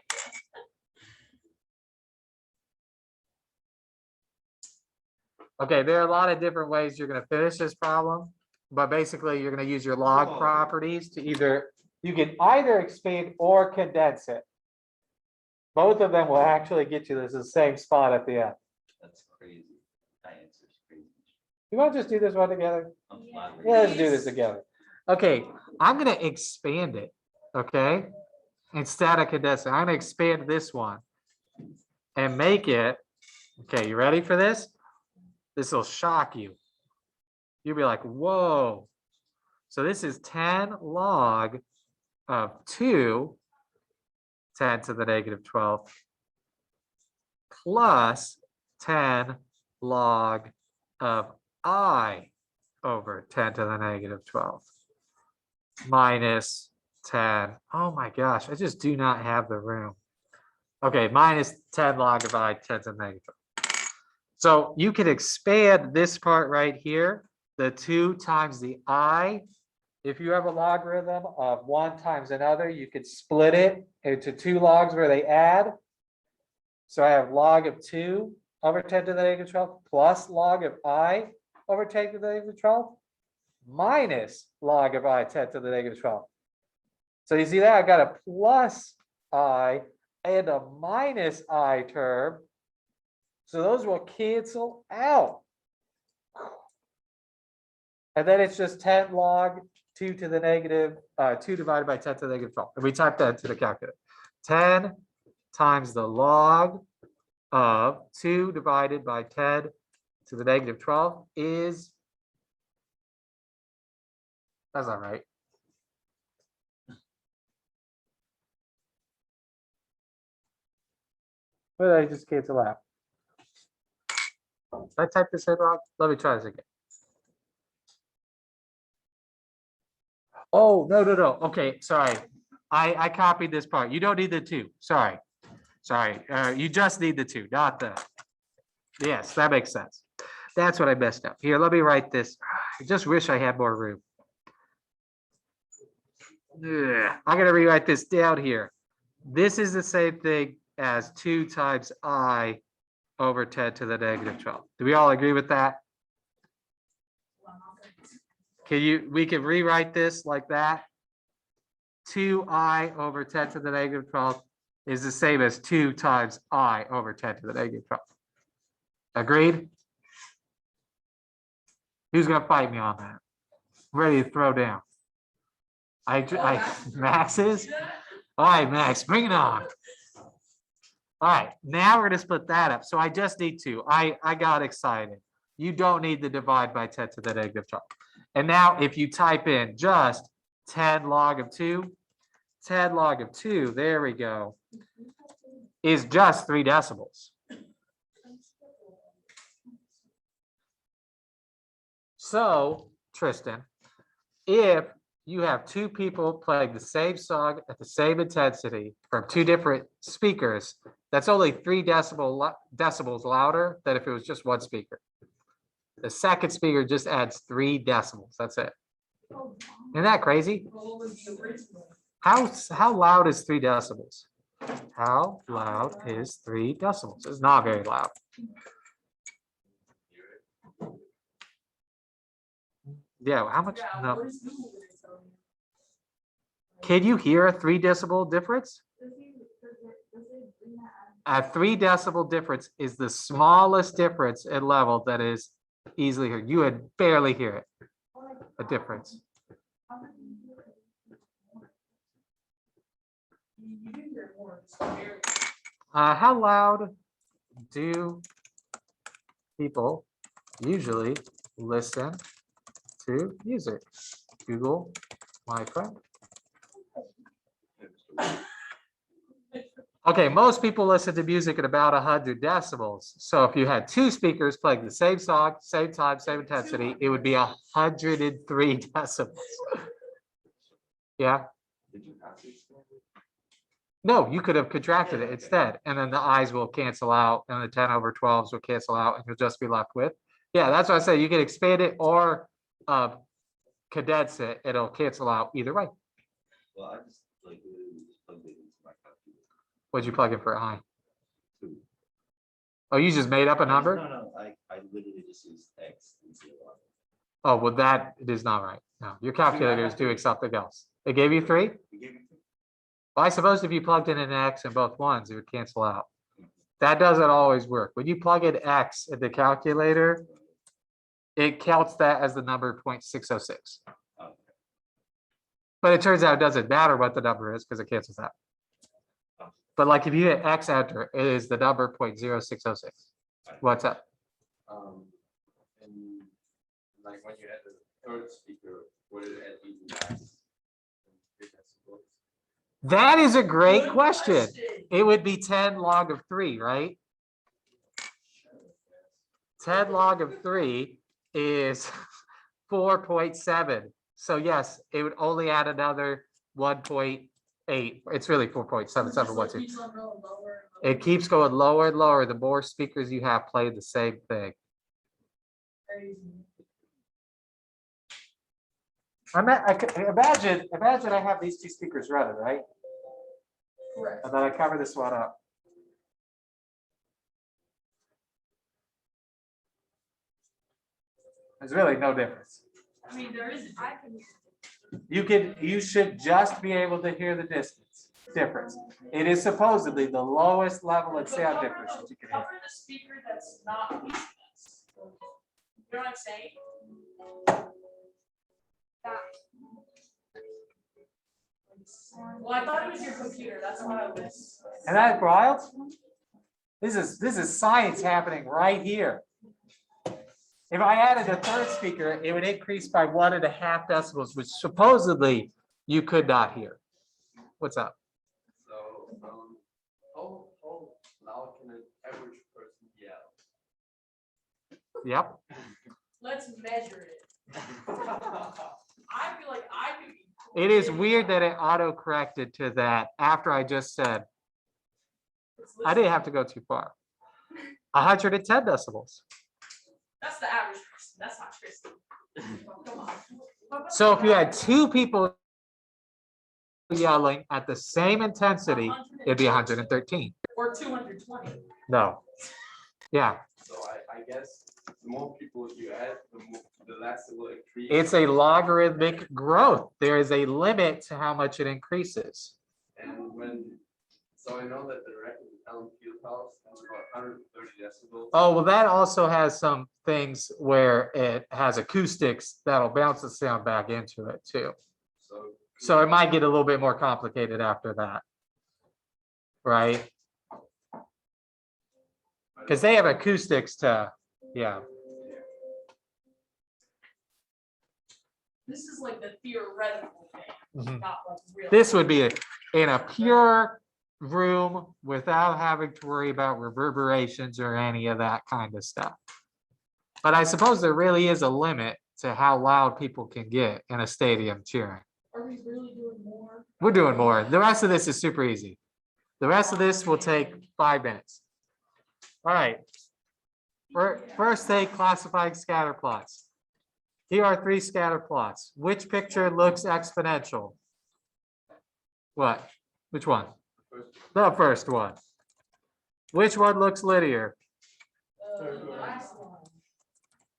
Okay, there are a lot of different ways you're going to finish this problem, but basically you're going to use your log properties to you can either expand or condense it. Both of them will actually get you to the same spot at the end. That's crazy. That answer's crazy. You want to just do this one together? I'm flat. Yeah, let's do this together. Okay, I'm going to expand it, okay? Instead of condensing, I'm going to expand this one and make it, okay, you ready for this? This will shock you. You'll be like, whoa. So this is 10 log of 2, 10 to the negative 12, plus 10 log of I over 10 to the negative 12, minus 10. Oh my gosh, I just do not have the room. Okay, minus 10 log of I 10 to the negative 12. So you can expand this part right here, the 2 times the I. If you have a logarithm of 1 times another, you could split it into 2 logs where they add. So I have log of 2 over 10 to the negative 12 plus log of I over 10 to the negative 12 minus log of I 10 to the negative 12. So you see that I've got a plus I and a minus I term. So those will cancel out. And then it's just 10 log 2 to the negative, 2 divided by 10 to the negative 12. And we type that into the calculator. 10 times the log of 2 divided by 10 to the negative 12 is, that's not right. What did I just cancel out? Did I type this in wrong? Let me try this again. Oh, no. Okay, sorry. I copied this part. You don't need the 2. Sorry. You just need the 2, not the. Yes, that makes sense. That's what I messed up. Here, let me write this. I just wish I had more room. Ugh, I'm gonna rewrite this down here. This is the same thing as 2 times I over 10 to the negative 12. Do we all agree with that? We can rewrite this like that. 2I over 10 to the negative 12 is the same as 2 times I over 10 to the negative 12. Agreed? Who's gonna fight me on that? I'm ready to throw down. Max is? All right, Max, bring it on. All right, now we're gonna split that up. So I just need 2. I got excited. You don't need to divide by 10 to the negative 12. And now if you type in just 10 log of 2, 10 log of 2, there we go, is just 3 decimals. So, Tristan, if you have 2 people playing the same song at the same intensity from 2 different speakers, that's only 3 decibels louder than if it was just 1 speaker. The second speaker just adds 3 decibels. That's it. Isn't that crazy? How loud is 3 decibels? How loud is 3 decibels? It's not very loud. Yeah, how much? No. Can you hear a 3 decibel difference? A 3 decibel difference is the smallest difference in level that is easily heard. You would barely hear it. A difference. How loud do people usually listen to music? Google, my friend. Okay, most people listen to music at about 100 decibels. So if you had 2 speakers playing the same song, same time, same intensity, it would be 103 decibels. Yeah? No, you could have contracted it instead, and then the I's will cancel out, and the 10 over 12s will cancel out, and you'll just be left with. Yeah, that's what I say. You can expand it or condense it. It'll cancel out either way. Well, I just like literally just plugged it into my calculator. What'd you plug in for I? Oh, you just made up a number? No, I literally just used X instead of Y. Oh, well, that is not right. No, your calculator is doing something else. It gave you 3? It gave me 3. Well, I suppose if you plugged in an X in both ones, it would cancel out. That doesn't always work. When you plug in X in the calculator, it counts that as the number 0.606. Okay. But it turns out it doesn't matter what the number is because it cancels out. But like if you hit X enter, it is the number 0.0606. What's up? And like when you had the third speaker, would it add even max? That is a great question. It would be 10 log of 3, right? 10 log of 3 is 4.7. So yes, it would only add another 1.8. It's really 4.7712. It keeps going lower and lower the more speakers you have play the same thing. Imagine I have these 2 speakers running, right? Correct. And then I cover this one up. There's really no difference. I mean, there is. I can. You should just be able to hear the difference. It is supposedly the lowest level of sound difference that you can hear. Cover the speaker that's not using this. You know what I'm saying? Well, I thought it was your computer. That's what I was. And that's wild. This is science happening right here. If I added a third speaker, it would increase by 1.5 decibels, which supposedly you could not hear. What's up? So, how loud can an average person yell? Yep. Let's measure it. I feel like I could be. It is weird that it auto-corrected to that after I just said, I didn't have to go too far. 110 decibels. That's the average person. That's not Tristan. Come on. So if you had two people yelling at the same intensity, it'd be 113. Or 220. No. Yeah, So I guess the more people you add, the less it will increase. it's a logarithmic growth. There is a limit to how much it increases. And so I know that the record in Ellen Fieldhouse is about 130 decibels. Oh, well, that also has some things where it has acoustics that'll bounce the sound back into it too. So it might get a little bit more complicated after that. Right? Because they have acoustics to, yeah. This is like the theoretical thing, Mhm. not like real. This would be in a pure room without having to worry about reverberations or any of that kind of stuff. But I suppose there really is a limit to how loud people can get in a stadium cheering. Are we really doing more? We're doing more. The rest of this is super easy. The rest of this will take 5 minutes. All right. First take classifying scatter plots. Here are 3 scatter plots. Which picture looks exponential? What? Which one? The first one. Which one looks linear? The last one.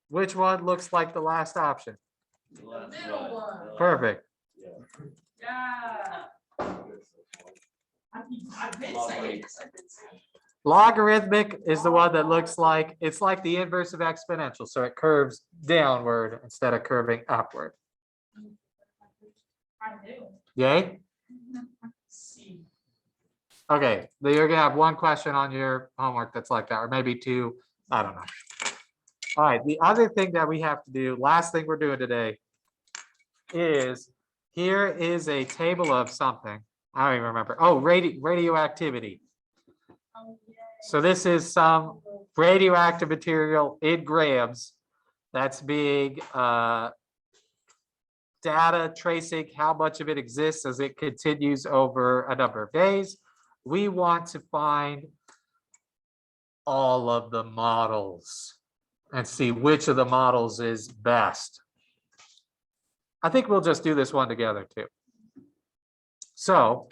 Which one looks like the last option? The middle one. Perfect. Yeah. I've been saying this. I've been saying. Logarithmic is the one that looks like, it's like the inverse of exponential. So it curves downward instead of curving upward. I knew. Yay? See. Okay, then you're gonna have one question on your homework that's like that, or maybe 2. I don't know. All right, the other thing that we have to do, last thing we're doing today, is here is a table of something. I don't even remember. Oh, radioactivity. Oh, yeah. So this is some radioactive material in grams that's being data tracing how much of it exists as it continues over a number of days. We want to find all of the models and see which of the models is best. I think we'll just do this one together too. So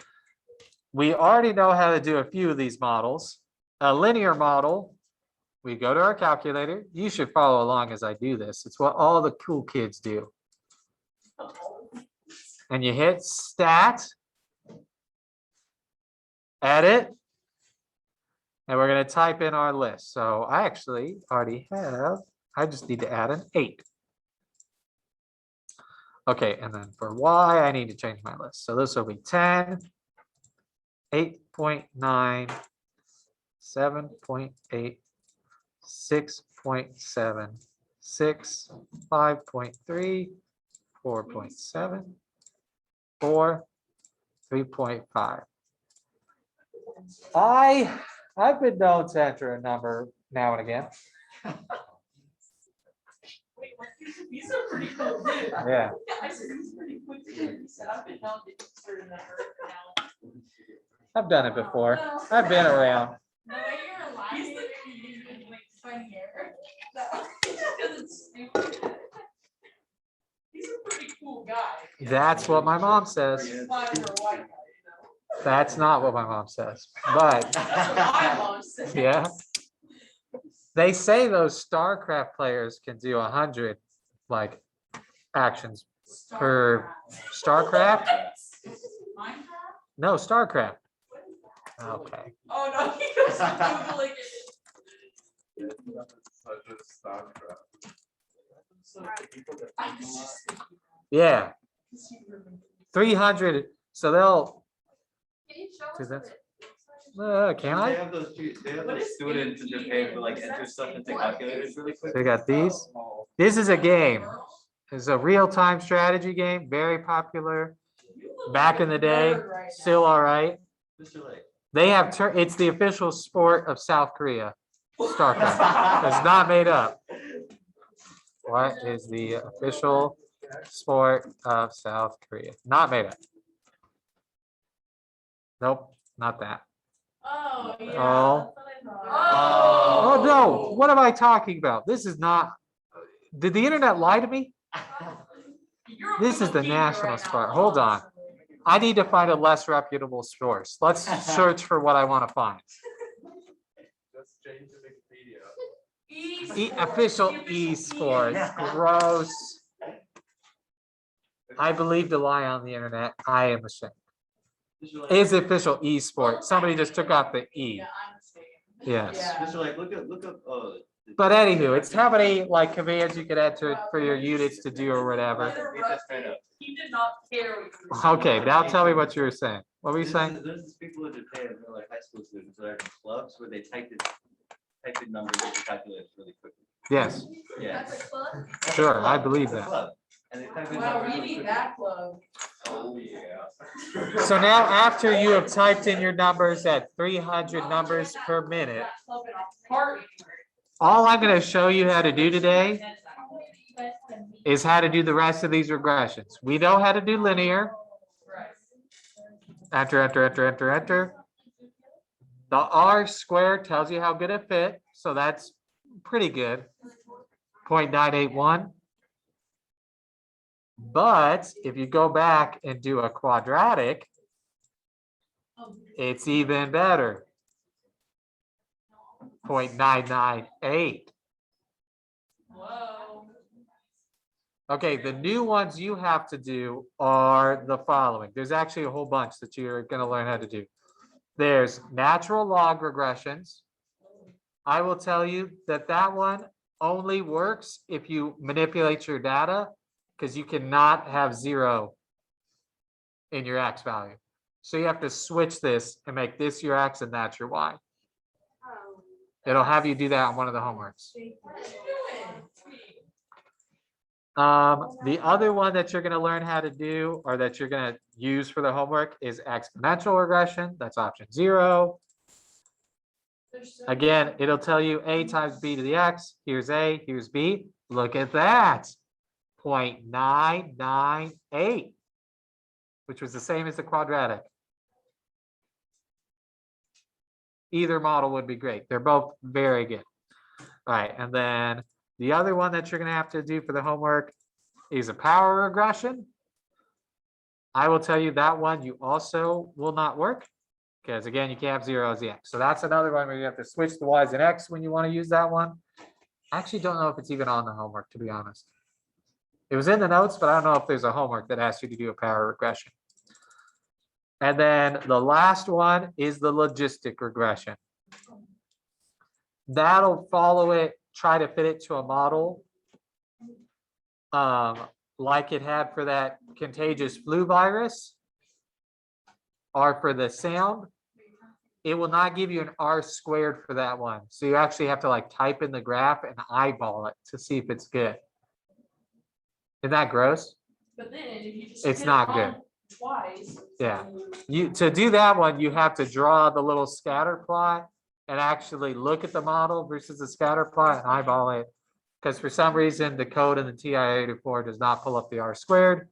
we already know how to do a few of these models. A linear model, we go to our calculator. You should follow along as I do this. It's what all the cool kids do. And you hit stat, edit, and we're going to type in our list. So I actually already have, I just need to add an 8. Okay, and then for Y, I need to change my list. So this will be 10, 8.9, 7.8, 6.7, 6, 5.3, 4.7, 4, 3.5. I've been known to enter a number now and again. Wait, what? These are pretty cool, dude. Yeah. I said these are pretty quick. He said I've been known to insert a number now. I've done it before. I've been around. The way you're laughing, you like funny hair. No, it's just because it's stupid. He's a pretty cool guy. That's what my mom says. Fine for a white guy, you know. That's not what my mom says, but That's what my mom said. yeah. They say those StarCraft players can do 100 like actions per StarCraft. Minecraft? No, StarCraft. Okay. Oh no, he was Googling it. I was just thinking Yeah, that. 300. So they'll Can you show Do us that. what it looks like? Can They I? have those, they have What those is students in Japan who like What's enter that stuff stand into for? calculators really quick. So we got these. This is a game. It's a real-time strategy game, very popular. Back in the day, still all right. Mr. Lake. They have, it's the official sport of South Korea. StarCraft. It's not made up. What is the official sport of South Korea? Not made up. Nope, not that. Oh, yeah. Oh. That's what I thought. Oh, no, what am I talking about? This is not, did the internet lie to me? You're This is the Wikipedia national right now. sport. Hold on. I need to find a less reputable source. Let's search for what I want to find. Just change to Wikipedia. Official esports, gross. I believe to lie on the internet. I am ashamed. Mr. Lake, Is official esport. Somebody just took out the E. Yeah, I'm mistaken. Yes. Yeah. Mr. Lake, look up, But anywho, it's how many like commands you could enter for your units to do or whatever. Read this right up. He did not care what you were saying. Okay, now tell me what you were saying. What were you saying? There's these people in Japan, they're like high school students, that are in clubs where they type in numbers into calculators really quickly. Yes, Yeah. That's a club. sure, I believe It's a that. club, and they type in Wow, numbers we really need quickly. that club. Oh, yeah. So now after you have typed in your numbers at 300 numbers per minute, That club in our park. all I'm going to show you how to do today is how to do the rest of these regressions. We know how to do linear. Right. Enter, enter, enter, enter, enter. The R squared tells you how good it fit, so that's pretty good. 0.981. But if you go back and do a quadratic, it's even better. 0.998. Whoa. Okay, the new ones you have to do are the following. There's actually a whole bunch that you're going to learn how to do. There's natural log regressions. I will tell you that that one only works if you manipulate your data, because you cannot have 0 in your X value. So you have to switch this and make this your X and that's your Y. It'll have you do that on one of the homeworks. What are you doing? The other one that you're going to learn how to do, or that you're going to use for the homework, is exponential regression. That's option 0. Again, it'll tell you a times b to the x. Here's a, here's b. Look at that. 0.998, which was the same as the quadratic. Either model would be great. They're both very good. All right, and then the other one that you're going to have to do for the homework is a power regression. I will tell you that one you also will not work, because again, you can't have 0 as the x. So that's another one where you have to switch the y's and x when you want to use that one. I actually don't know if it's even on the homework, to be honest. It was in the notes, but I don't know if there's a homework that asks you to do a power regression. And then the last one is the logistic regression. That'll follow it, try to fit it to a model like it had for that contagious flu virus or for the sound. It will not give you an R squared for that one. So you actually have to like type in the graph and eyeball it to see if it's good. Isn't that gross? But then if you just It's hit not it good. wrong twice. Yeah. To do that one, you have to draw the little scatter plot and actually look at the model versus the scatter plot and eyeball it. Because for some reason, the code in the TI-84 does not pull up the R squared.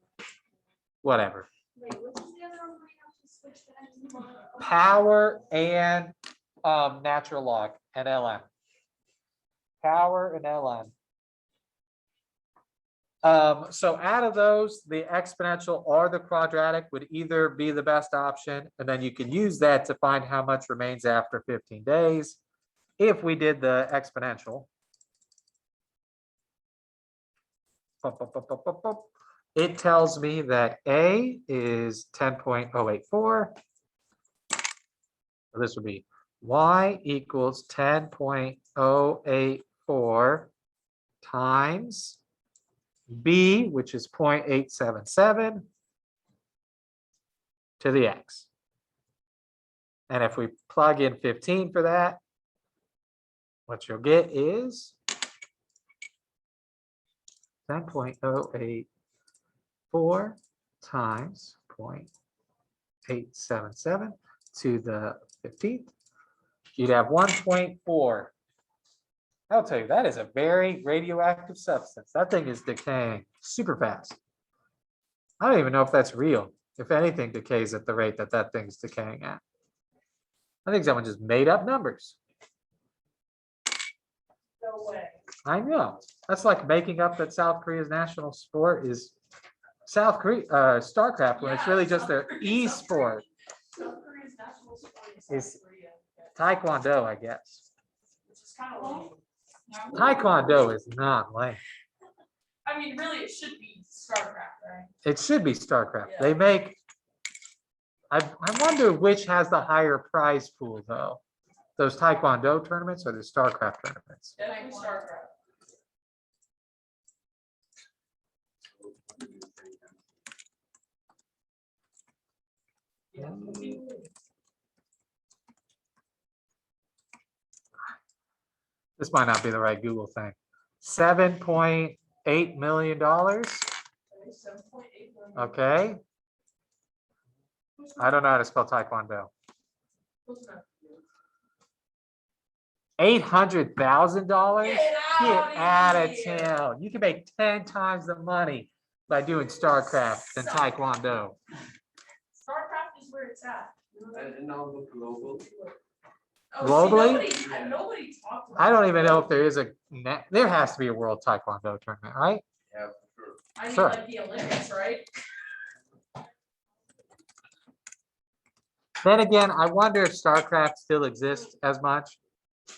Whatever. Wait, which is the other one where you have to switch the X and Y? Power and natural log and ln. Power and ln. So out of those, the exponential or the quadratic would either be the best option, and then you can use that to find how much remains after 15 days. If we did the exponential, it tells me that A is 10.084. So this would be Y equals 10.084 times B, which is 0.877 to the X. And if we plug in 15 for that, what you'll get is 10.084 times 0.877 to the 15th. You'd have 1.4. I'll tell you, that is a very radioactive substance. That thing is decaying super fast. I don't even know if that's real. If anything decays at the rate that that thing's decaying at. I think someone just made up numbers. No way. I know. That's like making up that South Korea's national sport is South Korea, StarCraft, when it's really just their e-sport. South Korea's national sport Is- is South Korea. Taekwondo, I guess. Which is kind of lame. Taekwondo is not lame. I mean, really, it should be StarCraft, right? It should be StarCraft. Yeah. They make. I wonder which has the higher prize pool though. Those Taekwondo tournaments or the StarCraft tournaments? Definitely StarCraft. Yeah. This might not be the right Google thing. $7.8 million. 7.8 million. Okay. I don't know how to spell Taekwondo. Close enough. $800,000. Get Get out of here. town. You can make 10 times the money by doing StarCraft than Taekwondo. StarCraft is where it's at. And now look global. Oh, Globally? See, nobody talks about I don't even know if there is a net. There has to be a world Taekwondo tournament, right? Yeah, for sure. I mean, Sure. like the Olympics, right? Then again, I wonder if StarCraft still exists as much.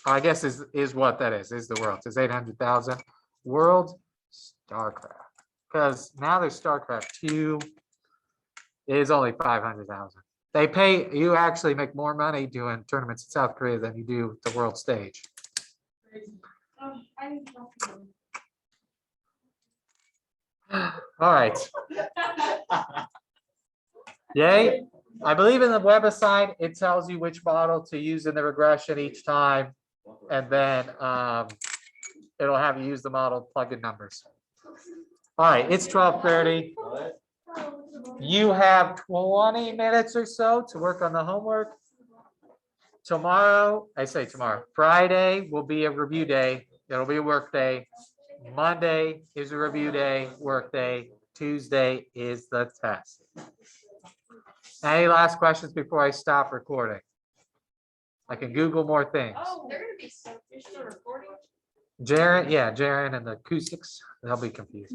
I guess is what that is the world. It's 800,000 world StarCraft. Because now there's StarCraft 2. It is only 500,000. They pay, you actually make more money doing tournaments in South Korea than you do the world stage. Crazy. I need to talk to you. All right. Yay. I believe in the website, it tells you which model to use in the regression each time. And then it'll have you use the model plug in numbers. All right, it's 12:30. You have 20 minutes or so to work on the homework. Tomorrow, I say tomorrow, Friday will be a review day. It'll be a work day. Monday is a review day, work day. Tuesday is the test. Any last questions before I stop recording? I can Google more things. Oh, They're gonna be so. you're still recording? Jaren, yeah, Jaren and the acoustics, they'll be confused.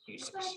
Acoustics.